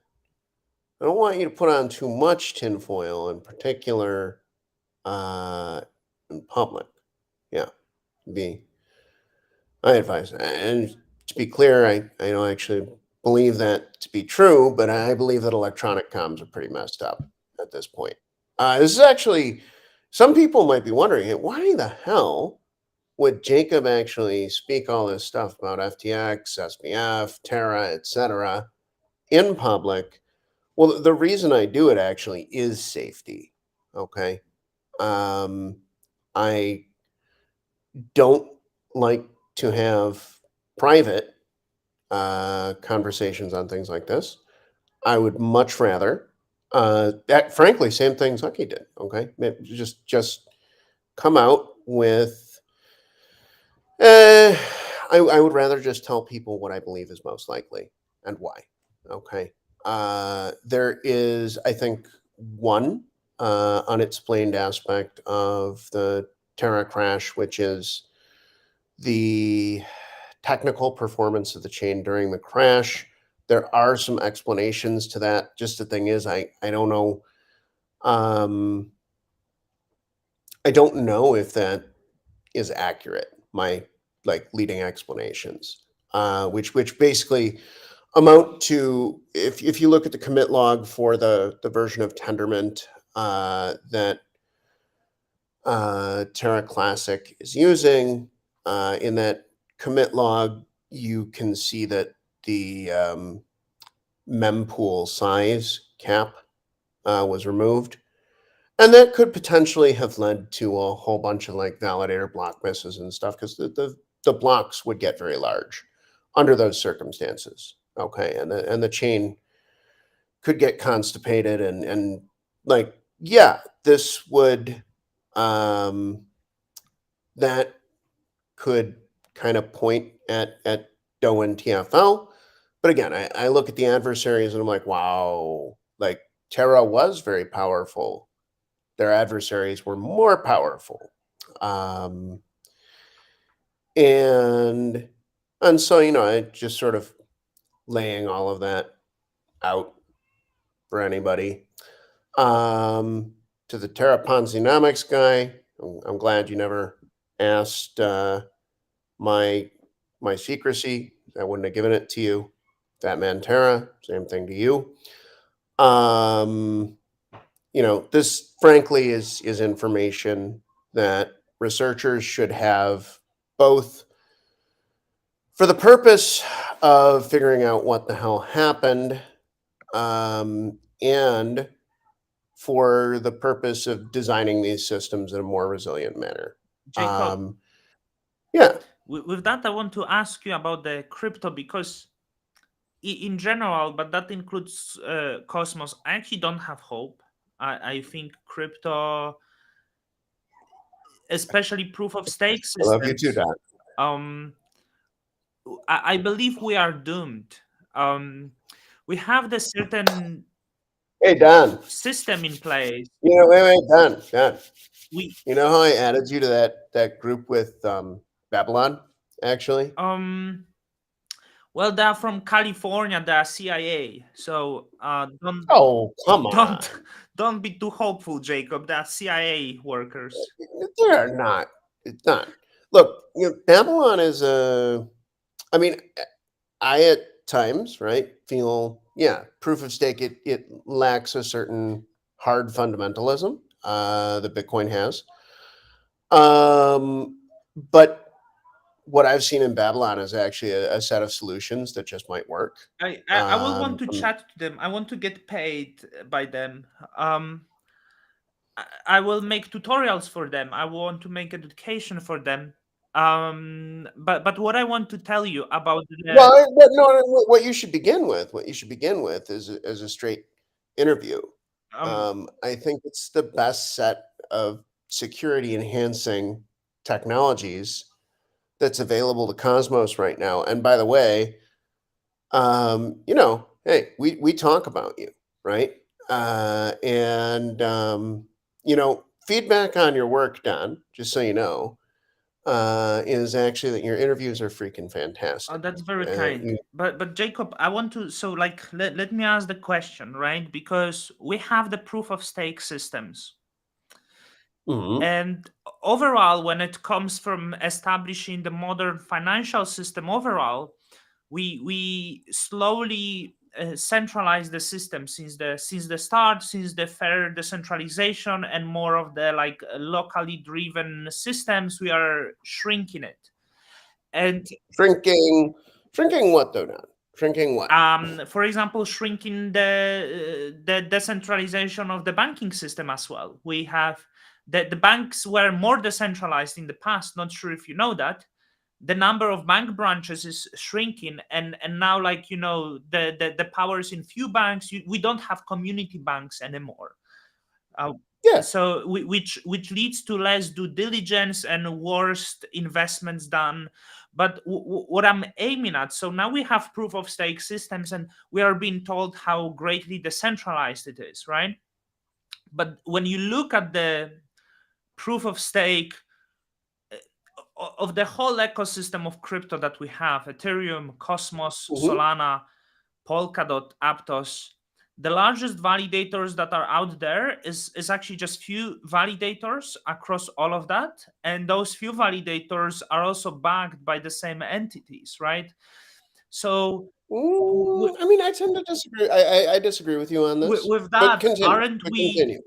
I don't want you to put on too much tinfoil, in particular, in public. Yeah, I advise. And to be clear, I don't actually believe that to be true, but I believe that electronic comms are pretty messed up at this point. This is actually, some people might be wondering, why the hell would Jacob actually speak all this stuff about FTX, SBF, Terra, etc., in public? Well, the reason I do it actually is safety. Okay. I don't like to have private conversations on things like this. I would much rather, that frankly, same thing Zucky did. Okay, just come out with. I would rather just tell people what I believe is most likely and why. Okay, there is, I think, one unexplained aspect of the Terra crash, which is the technical performance of the chain during the crash. There are some explanations to that. Just the thing is, I don't know. Um, I don't know if that is accurate. My like leading explanations, which basically amount to, if you look at the commit log for the version of Tendermint that Terra Classic is using, in that commit log, you can see that the mempool size cap was removed. And that could potentially have led to a whole bunch of like validator block misses and stuff, because the blocks would get very large under those circumstances. Okay. And the chain could get constipated and like, yeah, this would, that could kind of point at Doe and TFL. But again, I look at the adversaries and I'm like, wow, like Terra was very powerful. Their adversaries were more powerful. Um, and and so, I just sort of laying all of that out for anybody. To the Terra Ponzinomics guy, I'm glad you never asked my secrecy. I wouldn't have given it to you. Fat Man Terra, same thing to you. This frankly is information that researchers should have, both for the purpose of figuring out what the hell happened, and for the purpose of designing these systems in a more resilient manner. Jacob, Yeah. with that, I want to ask you about the crypto, because in general, but that includes Cosmos, I actually don't have hope. I think crypto, especially proof of stake I love you too, systems, Doc. um, I believe we are doomed. We have the certain Hey, Don. system in place. Wait, Don. We You know how I added you to that group with Babylon, actually? well, they're from California, they're CIA, so don't Oh, come on. don't don't be too hopeful, Jacob. They're CIA workers. They're not. It's not. Look, Babylon is I mean, I at times, right, feel, yeah, proof of stake, it lacks a certain hard fundamentalism that Bitcoin has. But what I've seen in Babylon is actually a set of solutions that just might work. I will want to chat to them. I want to get paid by them. I will make tutorials for them. I want to make education for them. But what I want to tell you about Well, what you should begin with, is a straight interview. I think it's the best set of security enhancing technologies that's available to Cosmos right now. And by the way, hey, we talk about you, right? And feedback on your work, Don, just so you know, is actually that your interviews are freaking fantastic. Oh, that's very kind. But Jacob, I want to, so like let me ask the question, right? Because we have the proof of stake systems. Mhm. And overall, when it comes from establishing the modern financial system overall, we slowly centralize the system since the start, since the fair decentralization and more of the like locally driven systems, we are shrinking it. And Shrinking what though, Don? Shrinking what? for example, shrinking the decentralization of the banking system as well. We have the banks were more decentralized in the past. Not sure if you know that, the number of bank branches is shrinking, and now, like, the powers in few banks, we don't have community banks anymore. uh, Yeah. so which leads to less due diligence and worst investments done. But what I'm aiming at, so now we have proof of stake systems, and we are being told how greatly decentralized it is, right? But when you look at the proof of stake of the whole ecosystem of crypto that we have, Ethereum, Cosmos, Hmm. Solana, Polkadot, Aptos, the largest validators that are out there is actually just few validators across all of that, and those few validators are also backed by the same entities, right? So I mean, I tend to disagree. I disagree with you on this, with but that, continue. aren't But we? continue.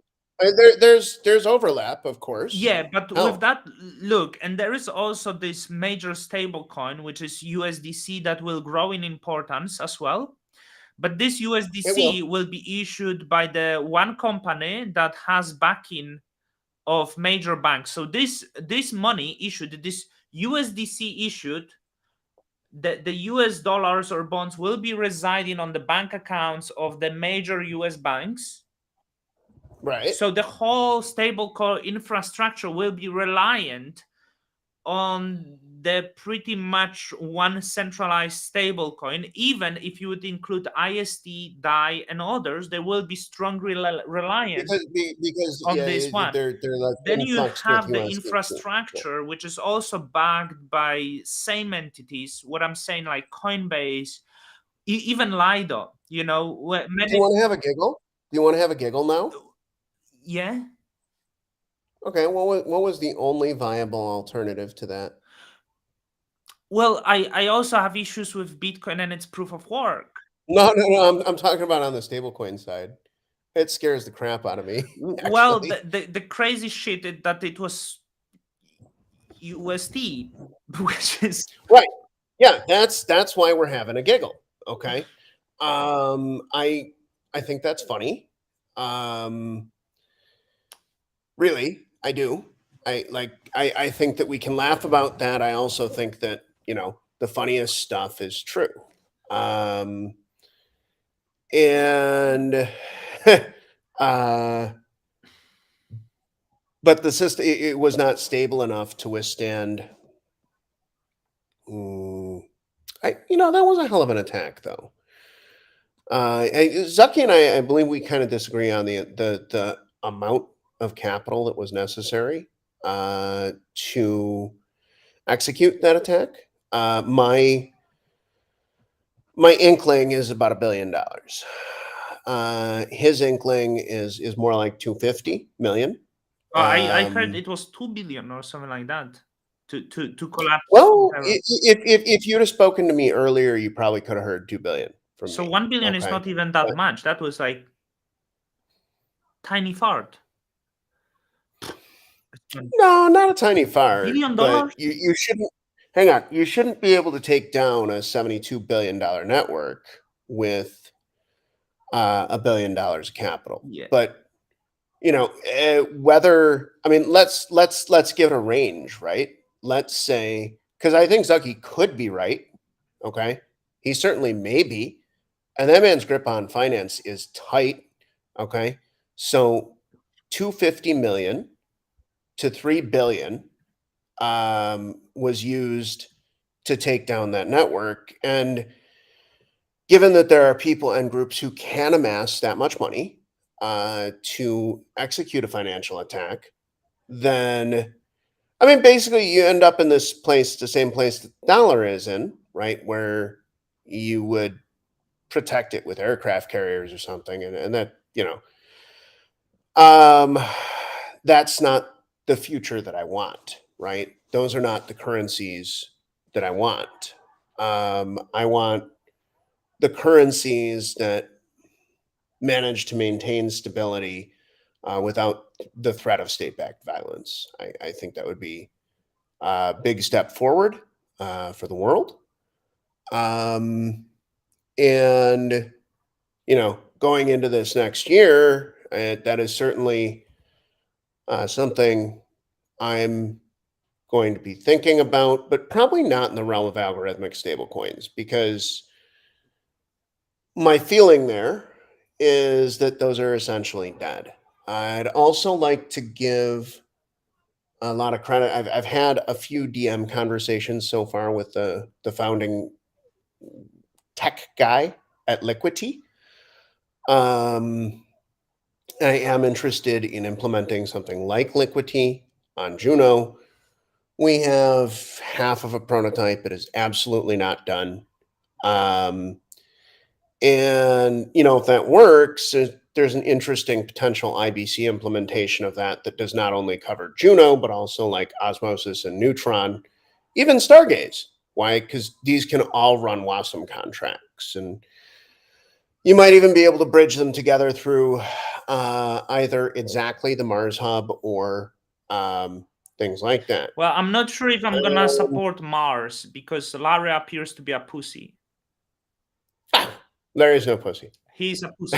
There's overlap, of course. Yeah, but with Hell, that, look, and there is also this major stable coin, which is USDC, that will grow in importance as well. But this it will. USDC will be issued by the one company that has backing of major banks. So this money issued, this USDC issued, the US dollars or bonds will be residing on the bank accounts of the major US banks. Right. So the whole stablecoin infrastructure will be reliant on the pretty much one centralized stablecoin. Even if you would include IST, DAI, and others, they will be strongly reliant Because on yeah, this one. they're like Then you influxed with have the USDT. Yeah. infrastructure, which is also backed by same entities. What I'm saying, like Coinbase, even Lido. Do you Many. want to have a giggle? Do you want to have a giggle now? Yeah. Okay. What was the only viable alternative to that? Well, I also have issues with Bitcoin and its proof of work. No, no, no. I'm talking about on the stablecoin side. It scares the crap out of me, Well, actually. the crazy shit that it was UST, which is Right. Yeah, that's why we're having a giggle. Okay. I think that's funny. Um, really, I do. I think that we can laugh about that. I also think that, the funniest stuff is true. Um, and uh, but the system, it was not stable enough to withstand. That was a hell of an attack, though. Zucky and I believe we kind of disagree on the amount of capital that was necessary to execute that attack. My inkling is about $1 billion. His inkling is more like 250 million. I heard Um, it was 2 billion or something like that to collapse well, Terra. if you'd have spoken to me earlier, you probably could have heard 2 billion from So me. 1 billion is Okay, not even that but much. That was like tiny fart. no, not a tiny fart, Billion but dollars? you shouldn't hang on. You shouldn't be able to take down a $72 billion network with $1 billion of capital. Yeah. But whether I mean, let's give it a range, right? Let's say, because I think Zucky could be right. Okay, he certainly may be, and that man's grip on finance is tight. Okay, so 250 million to 3 billion was used to take down that network. And given that there are people and groups who can amass that much money to execute a financial attack, then I mean, basically, you end up in this place, the same place the dollar is in, right? Where you would protect it with aircraft carriers or something, and that um, that's not the future that I want, right? Those are not the currencies that I want. I want the currencies that manage to maintain stability without the threat of state-backed violence. I think that would be a big step forward for the world. And going into this next year, that is certainly something I'm going to be thinking about, but probably not in the realm of algorithmic stablecoins, because my feeling there is that those are essentially dead. I'd also like to give a lot of credit. I've had a few DM conversations so far with the founding tech guy at Liquidity. I am interested in implementing something like Liquidity on Juno. We have half of a prototype that is absolutely not done. And if that works, there's an interesting potential IBC implementation of that does not only cover Juno, but also like Osmosis and Neutron, even Stargaze. Why? Because these can all run WASM contracts, and you might even be able to bridge them together through either exactly the Mars hub or things like that. Well, I'm not sure if I'm gonna support Mars because Larry appears to be a pussy. Larry's no pussy. He's a pussy.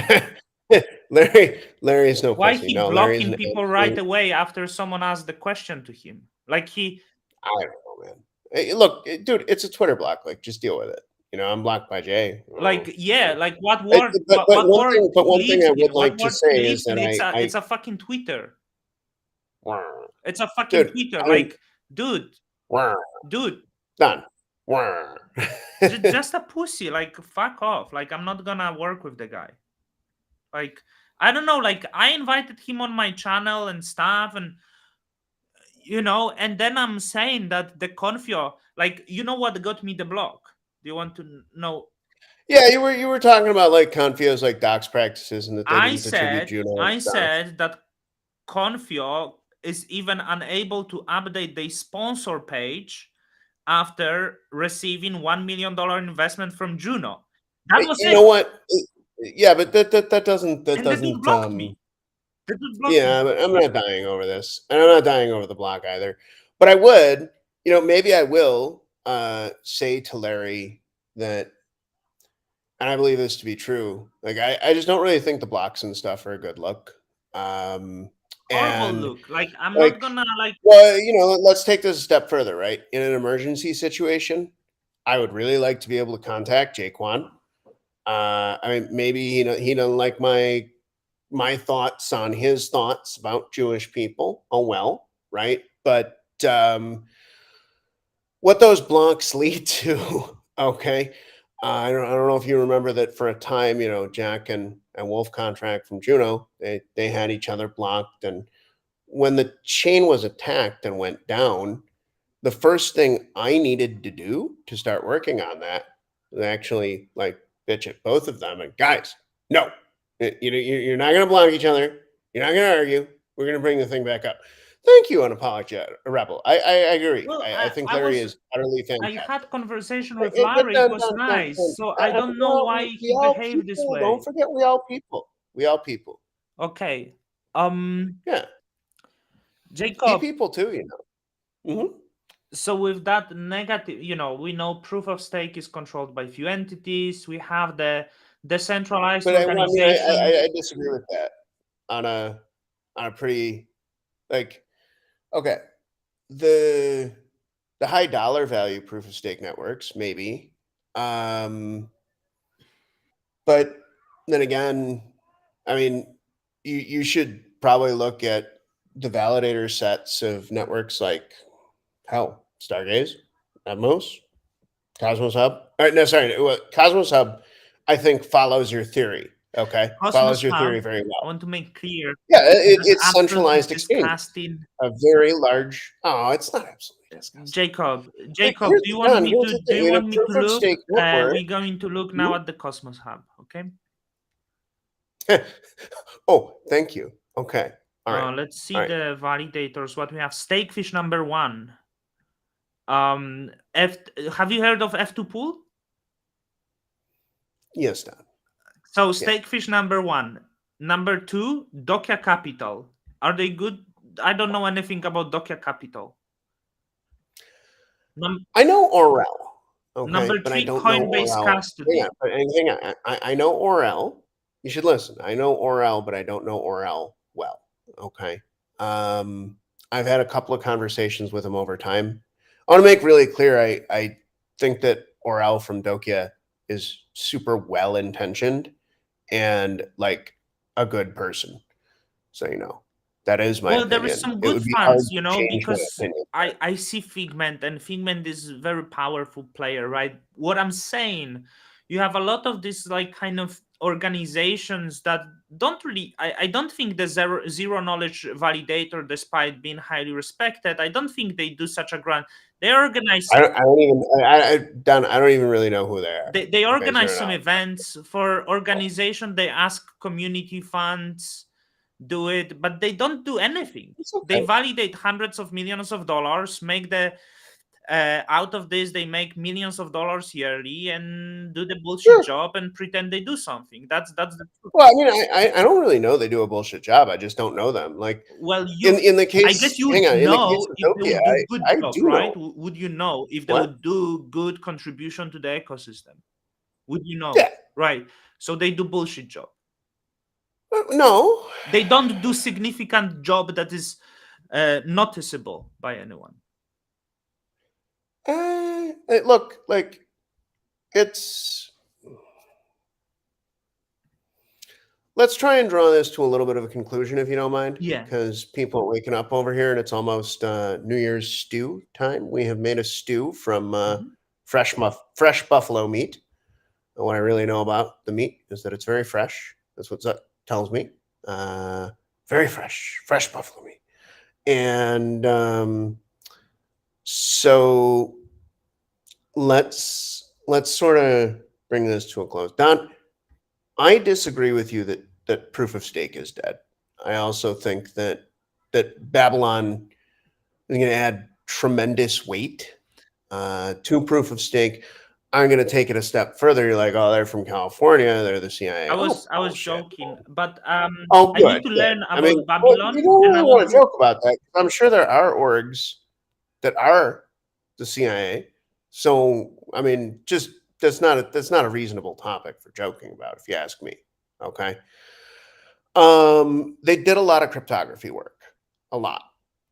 Larry is no Why pussy. he No, Larry's blocking an people right away after someone asked the question to him? Like he, I don't know, man. Hey, look, dude, it's a Twitter block. Like, just deal with it. I'm blocked by Jay. like yeah, like what It- word? but What one word thing, but one thing leads I him? would What like to word say is leads that him? It's I a fucking Twitter. Wah. It's a fucking Dude, Twitter. I mean, Like, dude, wah, dude, done. Wah. just a pussy. Like, fuck off. Like, I'm not gonna work with the guy. Like, I don't know. Like, I invited him on my channel and stuff, and and then I'm saying that the Confio, like, what got me the block? Do you want to know? Yeah, you were talking about like Confio's like docs practices and that they I didn't attribute said, Juno and I stuff. said that Confio is even unable to update their sponsor page after receiving $1 million investment from Juno. That was You it. know what? Yeah, but that doesn't And the dude blocked me. The dude blocked me. Yeah, but I'm not dying over this, and I'm not dying over the block either. But I would, maybe I will say to Larry that, and I believe this to be true. Like, I just don't really think the blocks and stuff are a good look. Horrible And look. Like, I'm like, not gonna like. well, let's take this a step further, right? In an emergency situation, I would really like to be able to contact Jaquan. I mean, maybe he doesn't like my thoughts on his thoughts about Jewish people. Oh well, right? But what those blocks lead to, okay? I don't know if you remember that for a time, Jack and Wolf Contract from Juno, they had each other blocked, and when the chain was attacked and went down, the first thing I needed to do to start working on that was actually like bitch at both of them and guys, no, you're not going to block each other. You're not going to argue. We're going to bring the thing back up. Thank you, unapologetic rebel. I agree. Well, I think I Larry was is utterly I fantastic. had conversation with But Larry. It was nice. So I don't know why we he all behaved this people. Don't way. forget, we all people. We all people. Okay. Yeah, he Jacob, people too. Mm-hmm. so with that negative, we know proof of stake is controlled by few entities. We have the decentralized But organization. I disagree with that on a pretty, like, okay, the high dollar value proof of stake networks maybe, but then again, I mean, you should probably look at the validator sets of networks like hell, Stargaze, Atmos, Cosmos Hub. All right, no, sorry, Cosmos Hub, I think follows your theory. Okay, follows Cosmos your Hub, theory very I well. want to make clear, Yeah, is it's absolutely centralized exchange, disgusting. a very large. Oh, it's not absolutely disgusting. Jacob, Like, do you want John, me here's to the thing: in a proof of look? stake network. We're going to look now at the Cosmos Hub, okay? Oh, thank you. Okay, all right, Let's see all right. the validators. What we have: Stakefish number 1. Have you heard of F2 pool? Yes, Don. So Yeah. Stakefish number 1. Number 2, Dokia Capital. Are they good? I don't know anything about Dokia Capital. I know Orel. Okay, Number but I 3, don't know Coinbase Orel. Custody. Hang on. I know Orel. You should listen. I know Orel, but I don't know Orel well. Okay. I've had a couple of conversations with him over time. I want to make really clear. I think that Orel from Dokia is super well intentioned and like a good person. So that is my Well, there is opinion. some It good would be hard fans, to change my because opinion. I see Figment, and Figment is a very powerful player, right? What I'm saying, you have a lot of these like kind of organizations that don't really. I don't think the zero knowledge validator, despite being highly respected, I don't think they do such a grand. They organize I don't even. Don, I don't even really know who they are. they Okay, organize zero some knowledge. events for organization. They ask community funds do it, but they don't do anything. It's They okay. validate hundreds of millions of dollars, make the out of this they make millions of dollars yearly, and do the bullshit Sure. job and pretend they do something. That's the truth. Well, I mean, I don't really know they do a bullshit job. I just don't know them. Like Well, in the I guess case, you would hang on, in the case know of if they Dokia, would do good I job, do right? know Would you know if they what. would do good contribution to the ecosystem? Would you know? Yeah. Right. So they do bullshit job. No. They don't do significant job that is noticeable by anyone. Look, like it's. Let's try and draw this to a little bit of a conclusion, if you don't mind, Yeah. because people are waking up over here, and it's almost New Year's stew time. We have made a stew from Mhm. fresh buffalo meat. And what I really know about the meat is that it's very fresh. That's what Zut tells me. Very fresh buffalo meat. And so let's sort of bring this to a close. Don, I disagree with you that proof of stake is dead. I also think that Babylon is going to add tremendous weight to proof of stake. I'm going to take it a step further. You're like, oh, they're from California. They're the CIA. I Oh, was bullshit. joking, but Oh, I need good, to good. learn I mean, about well, you Babylon, don't and I really want want to to. joke about that. I'm sure there are orgs that are the CIA. So, I mean, just that's not a reasonable topic for joking about, if you ask me. Okay. They did a lot of cryptography work, a lot,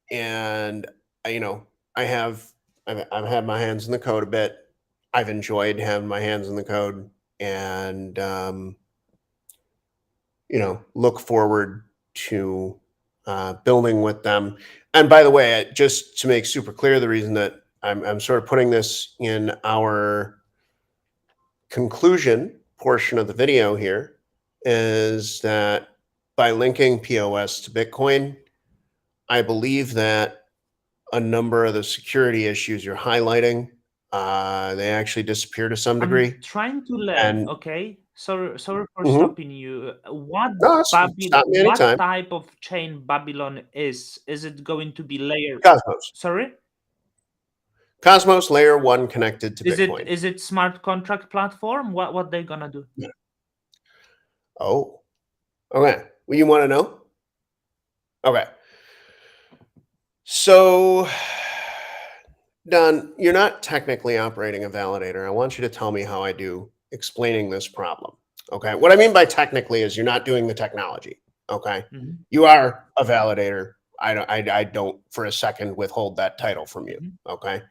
and you know, I have I've had my hands in the code a bit. I've enjoyed having my hands in the code, and look forward to building with them. And by the way, just to make super clear, the reason that I'm sort of putting this in our conclusion portion of the video here is that by linking POS to Bitcoin, I believe that a number of the security issues you're highlighting, they actually disappear to some I'm degree. trying to learn. And Okay, sorry for Mhm. stopping you. What No, stop me What anytime. type of chain Babylon is? Is it going to be layer? Cosmos. Sorry, Cosmos layer 1 connected to Bitcoin. is it smart contract platform? What they gonna do? Oh, okay. Well, you want to know? Okay. So, Don, you're not technically operating a validator. I want you to tell me how I do explaining this problem. Okay. What I mean by technically is you're not doing the technology. Okay. Mhm. You are a validator. I don't for a second withhold that title from you. Mhm. Okay.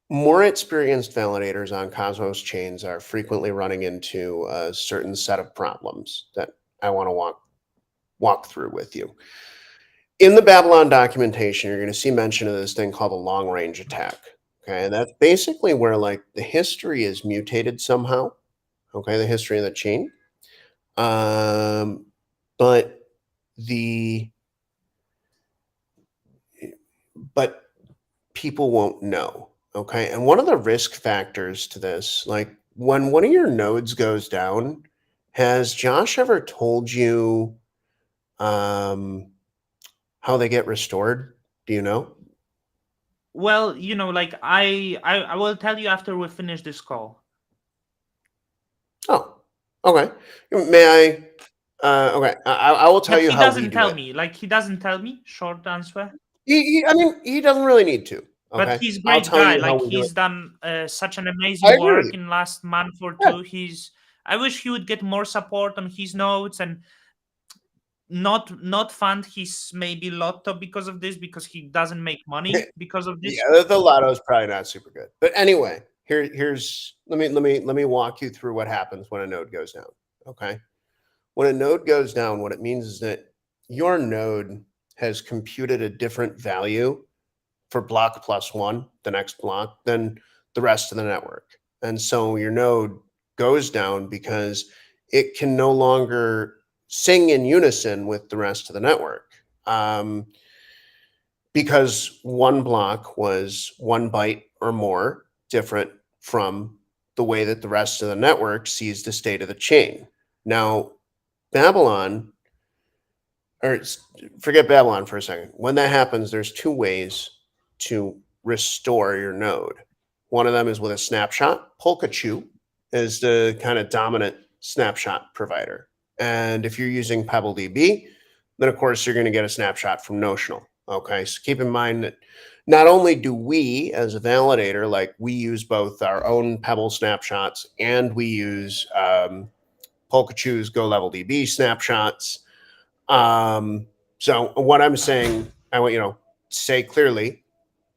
More experienced validators on Cosmos chains are frequently running into a certain set of problems that I want to walk through with you. In the Babylon documentation, you're going to see mention of this thing called a long range attack. Okay, and that's basically where like the history is mutated somehow. Okay, the history of the chain, but the but people won't know. Okay. And one of the risk factors to this, like when one of your nodes goes down, has Josh ever told you how they get restored? Do you know? Well, like I will tell you after we finish this call. Oh, okay. May I? Okay. I will tell But you he how we doesn't do tell it. me. Like he doesn't tell me. Short answer. I mean, he doesn't really need to. But Okay. he's a I'll great tell guy. you how Like we do it. he's done such an I amazing agree with work you. in last month or Yeah. two. I wish he would get more support on his notes, and not fund his maybe lotto because of this, because he doesn't make money because of this. Yeah, the lotto is probably not super good. But anyway, here's let me walk you through what happens when a node goes down. Okay. When a node goes down, what it means is that your node has computed a different value for block plus one, the next block, than the rest of the network. And so your node goes down because it can no longer sing in unison with the rest of the network. Because one block was 1 byte or more different from the way that the rest of the network sees the state of the chain. Now, Babylon, or forget Babylon for a second. When that happens, there's two ways to restore your node. One of them is with a snapshot. Polkachu is the kind of dominant snapshot provider. And if you're using PebbleDB, then of course you're going to get a snapshot from Notional. Okay, so keep in mind that not only do we, as a validator, like we use both our own Pebble snapshots and we use Polkachu's Go Level DB snapshots. So what I'm saying, I want you to say clearly,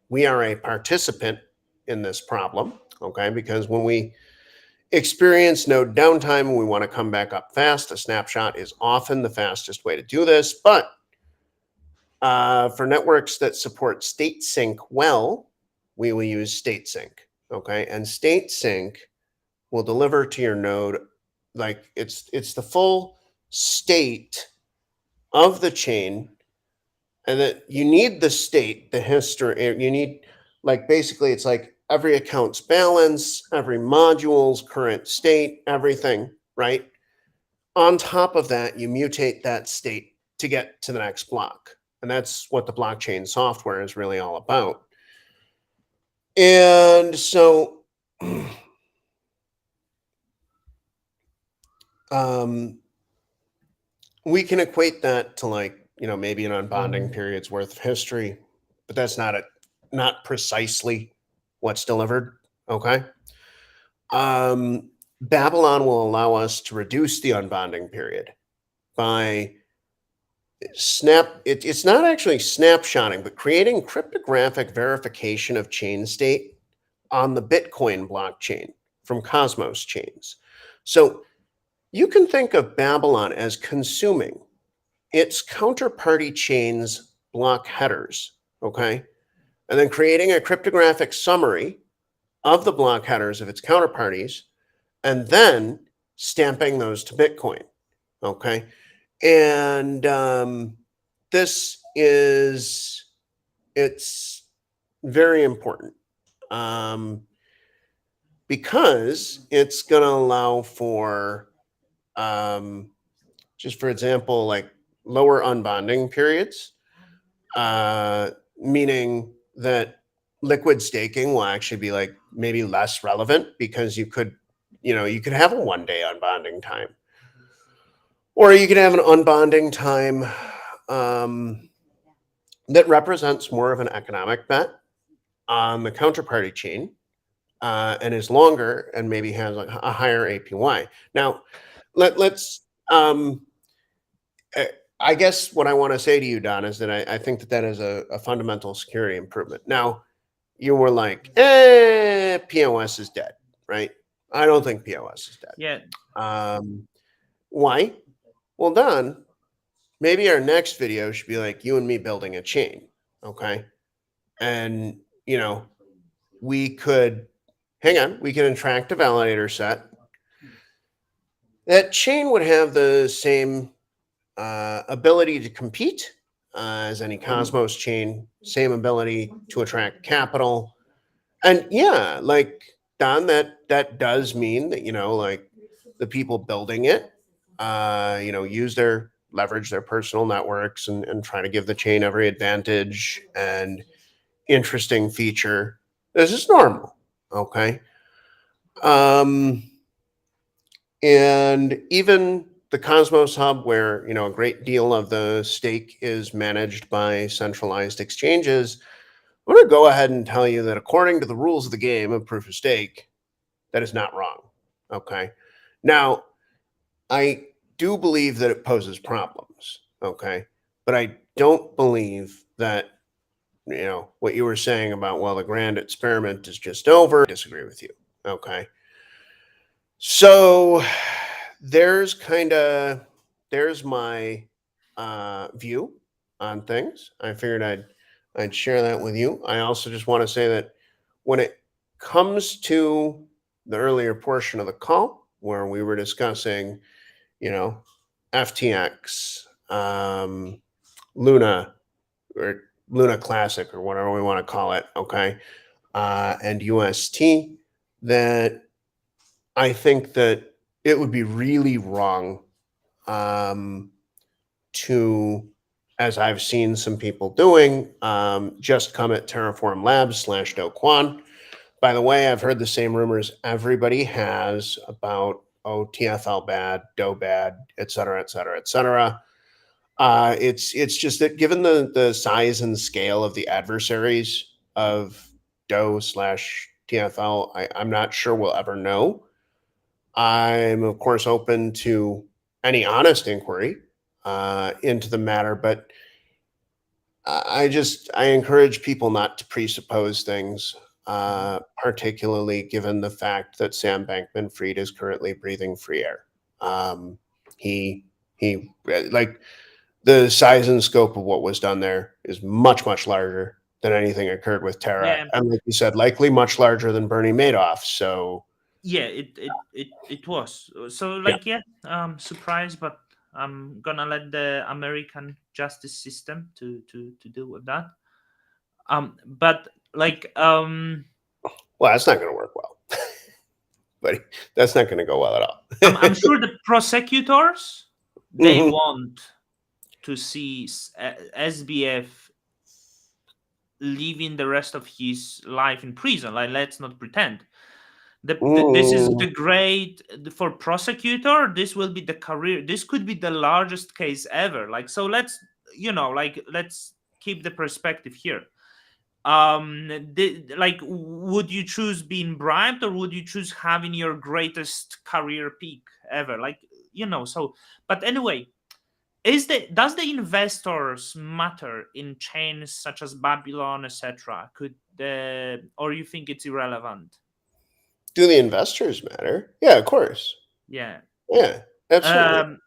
we are a participant in this problem. Okay, because when we experience node downtime and we want to come back up fast, a snapshot is often the fastest way to do this. But for networks that support state sync well, we will use state sync. Okay, and state sync will deliver to your node like it's the full state of the chain, and that you need the state, the history. You need like basically it's like every account's balance, every module's current state, everything, right? On top of that, you mutate that state to get to the next block. And that's what the blockchain software is really all about. And so we can equate that to like, maybe an unbonding period's worth of history, but that's not precisely what's delivered. Okay. Babylon will allow us to reduce the unbonding period by it's not actually snapshotting, but creating cryptographic verification of chain state on the Bitcoin blockchain from Cosmos chains. So you can think of Babylon as consuming its counterparty chain's block headers, okay? And then creating a cryptographic summary of the block headers of its counterparties, and then stamping those to Bitcoin, okay? And this is, it's very important because it's going to allow for, just for example, like lower unbonding periods, meaning that liquid staking will actually be like maybe less relevant because you could have a 1 day unbonding time. Or you could have an unbonding time that represents more of an economic bet on the counterparty chain and is longer and maybe has a higher APY. Now, let's. I guess what I want to say to you, Don, is that I think that is a fundamental security improvement. Now, you were like, POS is dead, right? I don't think POS is dead. Yeah. Why? Well, Don, maybe our next video should be like you and me building a chain, okay? And, we could attract a validator set. That chain would have the same ability to compete as any Cosmos chain, same ability to attract capital. And yeah, like Don, that does mean that, like the people building it, leverage their personal networks and try to give the chain every advantage and interesting feature. This is normal. Okay. And even the Cosmos Hub, where, a great deal of the stake is managed by centralized exchanges, I'm going to go ahead and tell you that according to the rules of the game of proof of stake, that is not wrong. Okay. Now, I do believe that it poses problems. Okay. But I don't believe that, what you were saying about, well, the grand experiment is just over. I disagree with you. Okay. So there's kind of there's my view on things. I figured I'd share that with you. I also just want to say that when it comes to the earlier portion of the call where we were discussing, you know, FTX, Luna, or Luna Classic, or whatever we want to call it, okay, and UST, that I think that it would be really wrong, um, to, as I've seen some people doing, just come at Terraform Labs slash Do Kwon. By the way, I've heard the same rumors everybody has about, oh, TFL bad, Do bad, et cetera, et cetera, et cetera. It's just that given the size and scale of the adversaries of Do slash TFL, I'm not sure we'll ever know. I'm of course open to any honest inquiry into the matter, but I encourage people not to presuppose things, particularly given the fact that Sam Bankman-Fried is currently breathing free air. He like the size and scope of what was done there is much larger than anything occurred with Terra, Yeah, and like you said, likely much larger than Bernie Madoff. So yeah, it was. So yeah. like, yeah, surprised, but I'm gonna let the American justice system to deal with that. But like, Well, that's not going to work well, buddy. That's not going to go well at all. I'm sure the prosecutors, they Mhm. want to see SBF living the rest of his life in prison. Like, let's not pretend. This is Mm. the great for prosecutor. This will be the career. This could be the largest case ever. Like, so let's, like, let's keep the perspective here. Like, would you choose being bribed, or would you choose having your greatest career peak ever? Like, so, but anyway, does the investors matter in chains such as Babylon, etc.? Could the or you think it's irrelevant? Do the investors matter? Yeah, of course. Yeah. Yeah, absolutely. Um,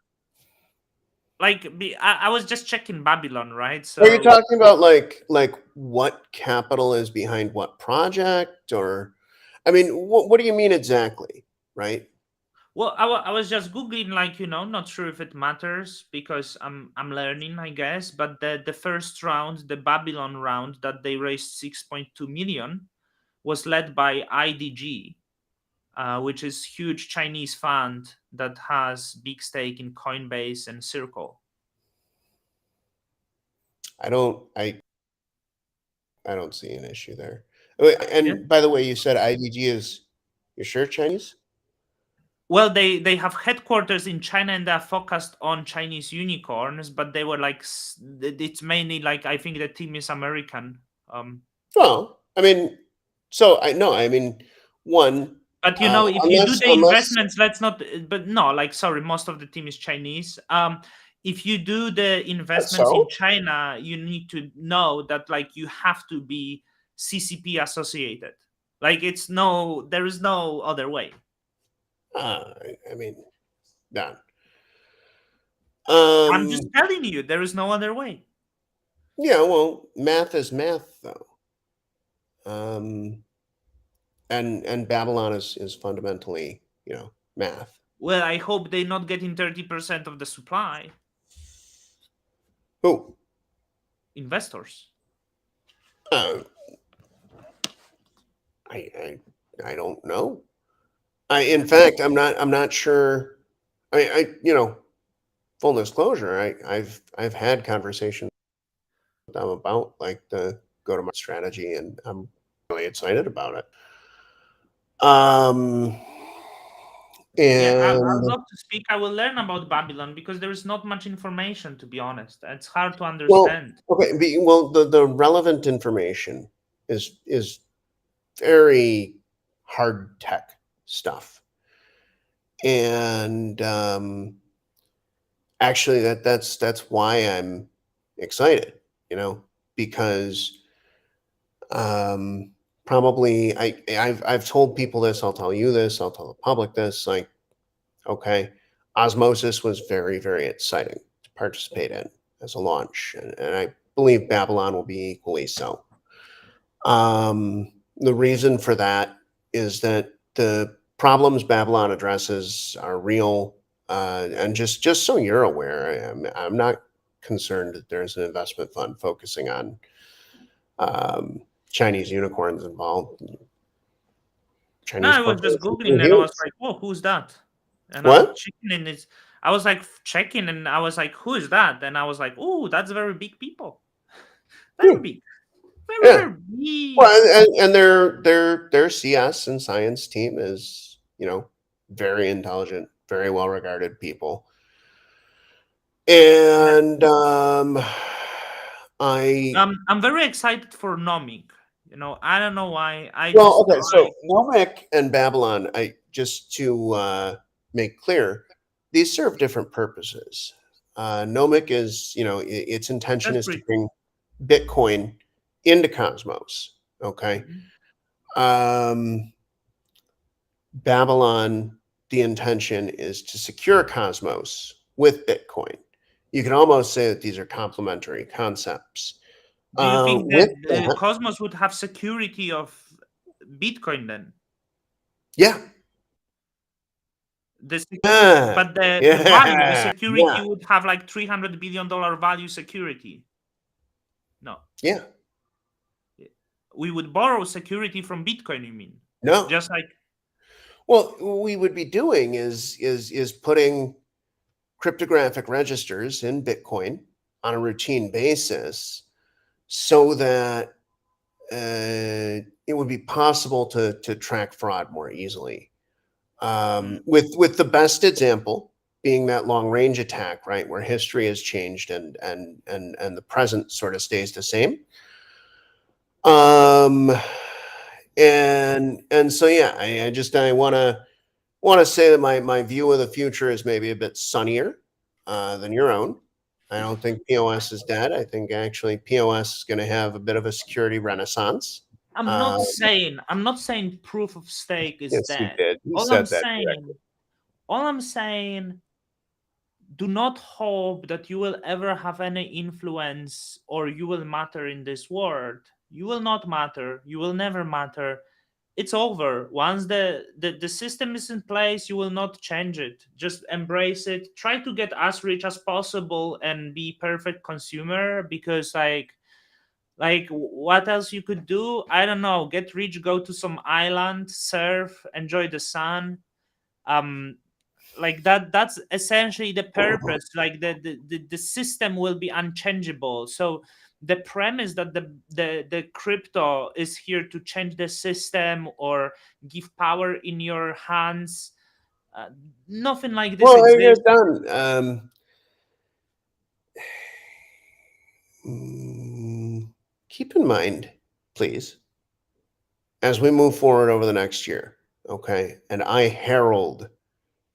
I was just checking Babylon, right? Are you So, talking about like what capital is behind what project, or I mean, what do you mean exactly, right? well, I was just googling, like, not sure if it matters because I'm learning, I guess. But the first round, the Babylon round that they raised 6.2 million, was led by IDG, which is huge Chinese fund that has big stake in Coinbase and Circle. I don't I don't see an issue there. Wait, Yeah. and by the way, you said IDG is, you're sure Chinese? Well, they have headquarters in China and they're focused on Chinese unicorns, but they were like it's mainly like, I think the team is American. Well, I mean, so I no, I mean, one, But if you do the unless investments, let's not. But no, like, sorry, most of the team is Chinese. If you do the that's investments in so. China, you need to know that, like, you have to be CCP associated. Like, there is no other way. I mean, done. I'm just telling you, there is no other way. Yeah, well, math is math, though. Um, and Babylon is fundamentally, math. Well, I hope they're not getting 30% of the supply. Who? Investors. Uh, I don't know. In fact, I'm not sure. Full disclosure, I've had conversations with them about like the go-to-market strategy, and I'm really excited about it. Um, Yeah, I'd and love to speak. I will learn about Babylon because there is not much information, to be honest. It's hard to well, understand. okay, well, the relevant information is very hard tech stuff, and actually, that's why I'm excited, because probably I've told people this, I'll tell you this, I'll tell the public this, like, okay, Osmosis was very, very exciting to participate in as a launch, and I believe Babylon will be equally so. The reason for that is that the problems Babylon addresses are real, and just so you're aware, I'm not concerned that there's an investment fund focusing on Chinese unicorns involved. No, Chinese I was just corporations googling are and I was huge. like, "Oh, who's that?" And I'm What? checking, and I was like checking, and I was like, "Who is that?" And I was like, "Oh, that's very big people, very Hmm. big, very Yeah. very big." Well, and their CS and science team is, very intelligent, very well regarded people. Yeah. And I I'm very excited for Nomic. I don't know why. I well, just okay, so like Nomek and Babylon, I just to make clear, these serve different purposes. Nomic is, its intention that's is to pretty cool. bring Bitcoin into Cosmos. Okay. Mhm. Um, Babylon, the intention is to secure Cosmos with Bitcoin. You can almost say that these are complementary concepts. Do you think that With that, Cosmos would have security of Bitcoin then? yeah, The sec- yeah, but the value, the yeah, security yeah, would have like $300 billion value security. No, yeah. we would borrow security from Bitcoin. You mean No, just like well, what we would be doing is putting cryptographic registers in Bitcoin on a routine basis, so that it would be possible to track fraud more easily. mm, With the best example being that long range attack, right, where history has changed and the present sort of stays the same. Um, and so yeah, I want to say that my view of the future is maybe a bit sunnier than your own. I don't think POS is dead. I think actually POS is going to have a bit of a security renaissance. Uh, I'm not saying proof of stake is yes, you dead. did. You All I'm said that correctly. saying, all I'm saying, do not hope that you will ever have any influence or you will matter in this world. You will not matter. You will never matter. It's over. Once the system is in place, you will not change it. Just embrace it. Try to get as rich as possible and be perfect consumer, because what else you could do? I don't know. Get rich, go to some island, surf, enjoy the sun. um like that's essentially the purpose. Like the system will be unchangeable. So the premise that the crypto is here to change the system or give power in your hands, uh, nothing like this Well, you're exists. done. Keep in mind, please, as we move forward over the next year, okay, and I herald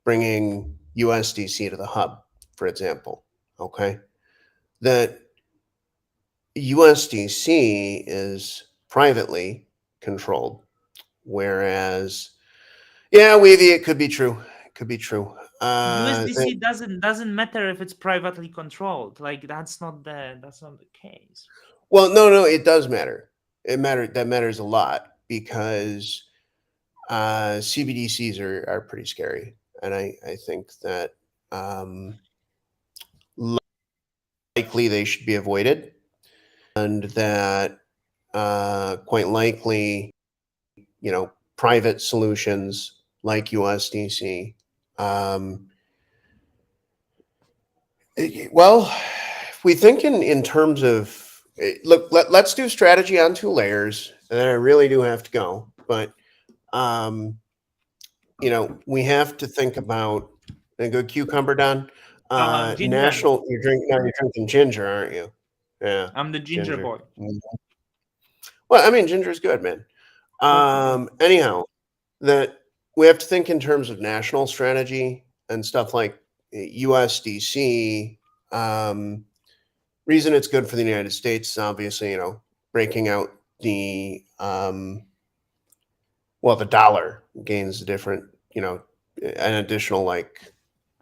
bringing USDC to the hub, for example, okay, that USDC is privately controlled, whereas, yeah, Weavy, it could be true. It could be true. USDC doesn't matter if it's privately controlled. Like that's not the case. Well, no, no, it does matter. That matters a lot because CBDCs are pretty scary, and I think that likely they should be avoided, and that quite likely, private solutions like USDC. Well, if we think in terms of look, let's do strategy on two layers, and then I really do have to go, but um, we have to think about a good cucumber, Don. Ginger. National, you're drinking ginger, aren't you? Yeah, I'm the ginger ginger. boy. Mhm. Well, I mean, ginger's good, man. Okay. Anyhow, that we have to think in terms of national strategy and stuff like USDC. Reason it's good for the United States is obviously, breaking out the the dollar gains a different, an additional I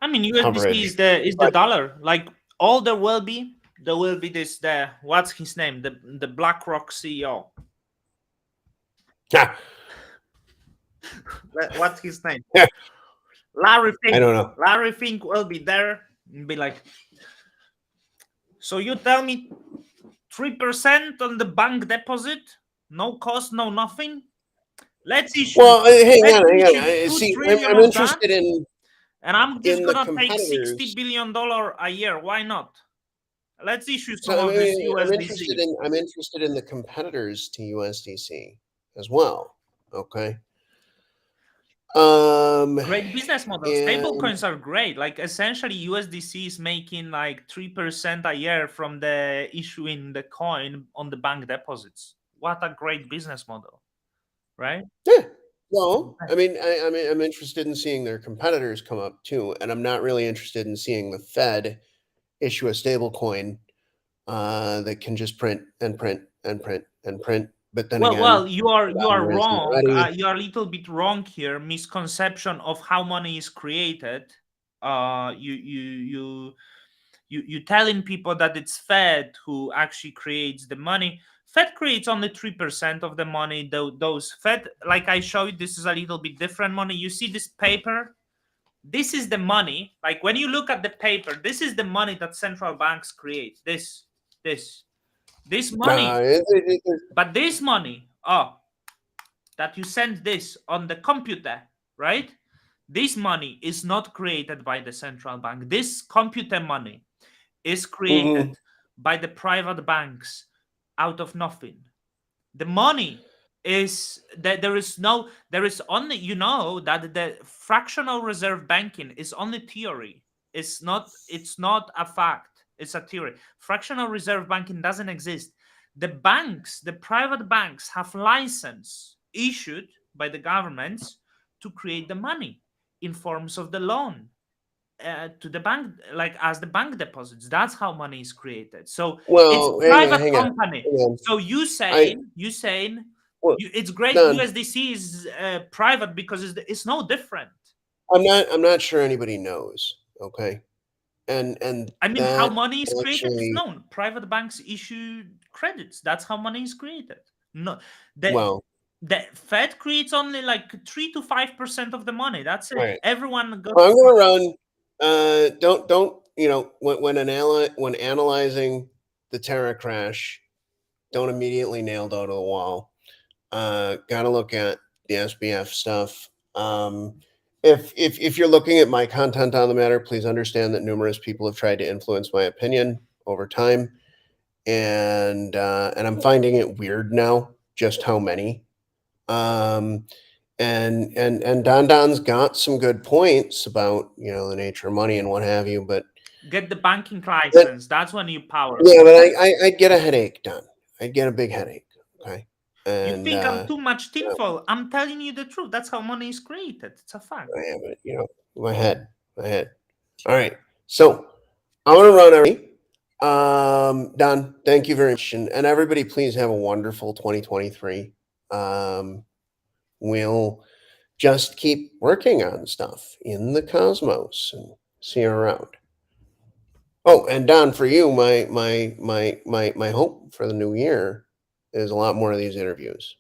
mean, USDC coverage. is the But- dollar. Like all there will be this what's his name, the BlackRock CEO. Yeah, What's his name? Yeah. Larry Fink. I don't know. Larry Fink will be there and be like, so you tell me 3% on the bank deposit, no cost, no nothing. Let's issue. Well, hang on. $2 See, trillion I'm of interested that, in and I'm just in the gonna take competitors. $60 billion a year. Why not? Let's issue some So of this I'm USDC. interested in the competitors to USDC as well. Okay. Great business model. and- Stable coins are great. Like essentially, USDC is making like 3% a year from the issuing the coin on the bank deposits. What a great business model, right? Yeah. Well, I mean, I'm interested in seeing their competitors come up too, and I'm not really interested in seeing the Fed issue a stable coin that can just print and print and print and print. But then again, Well, you are dollar isn't wrong. ready. You are a little bit wrong here. Misconception of how money is created. You telling people that it's Fed who actually creates the money. Fed creates only 3% of the money. Those Fed, like I showed, this is a little bit different money. You see this paper? This is the money. Like when you look at the paper, this is the money that central banks create. This money. But this money, that you send this on the computer, right? This money is not created by the central bank. This computer money is created by the private banks out of nothing. The money is that there is only, that the fractional reserve banking is only theory. It's not a fact. It's a theory. Fractional reserve banking doesn't exist. The private banks have license issued by the governments to create the money in forms of the loan to the bank, like as the bank deposits. That's how money is created. So it's private company. So you saying it's great USDC is private because it's no different. I'm not sure anybody knows. Okay. And I mean, how money is created is known. Private banks issue credits. That's how money is created. No, the Fed creates only like 3 to 5% of the money. That's it. Right. Everyone goes. I'm going to run. Don't when analyzing the Terra crash, don't immediately nail down to the wall. Got to look at the SBF stuff. If you're looking at my content on the matter, please understand that numerous people have tried to influence my opinion over time, and I'm finding it weird now just how many. And Don's got some good points about the nature of money and what have you, but get the banking license. That's when you power. Yeah, but I'd get a headache, Don. I'd get a big headache. Okay. And, you think I'm too much tinfoil? I'm telling you the truth. That's how money is created. It's a fact. Yeah, but my head. All right. So I'm gonna run already. Don, thank you very much, and everybody, please have a wonderful 2023. We'll just keep working on stuff in the cosmos and see you around. Oh, and Don, for you, my hope for the new year is a lot more of these interviews.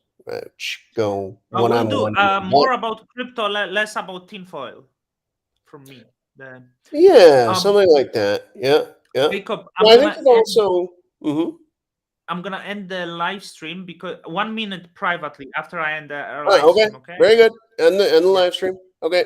Go one-on-one. We'll do more about crypto, less about tinfoil. From me, something like that. Yeah. Jacob, I think it's also. I'm gonna end the live stream because 1 minute privately after I end the live stream. Okay. Very good. End the live stream. Okay.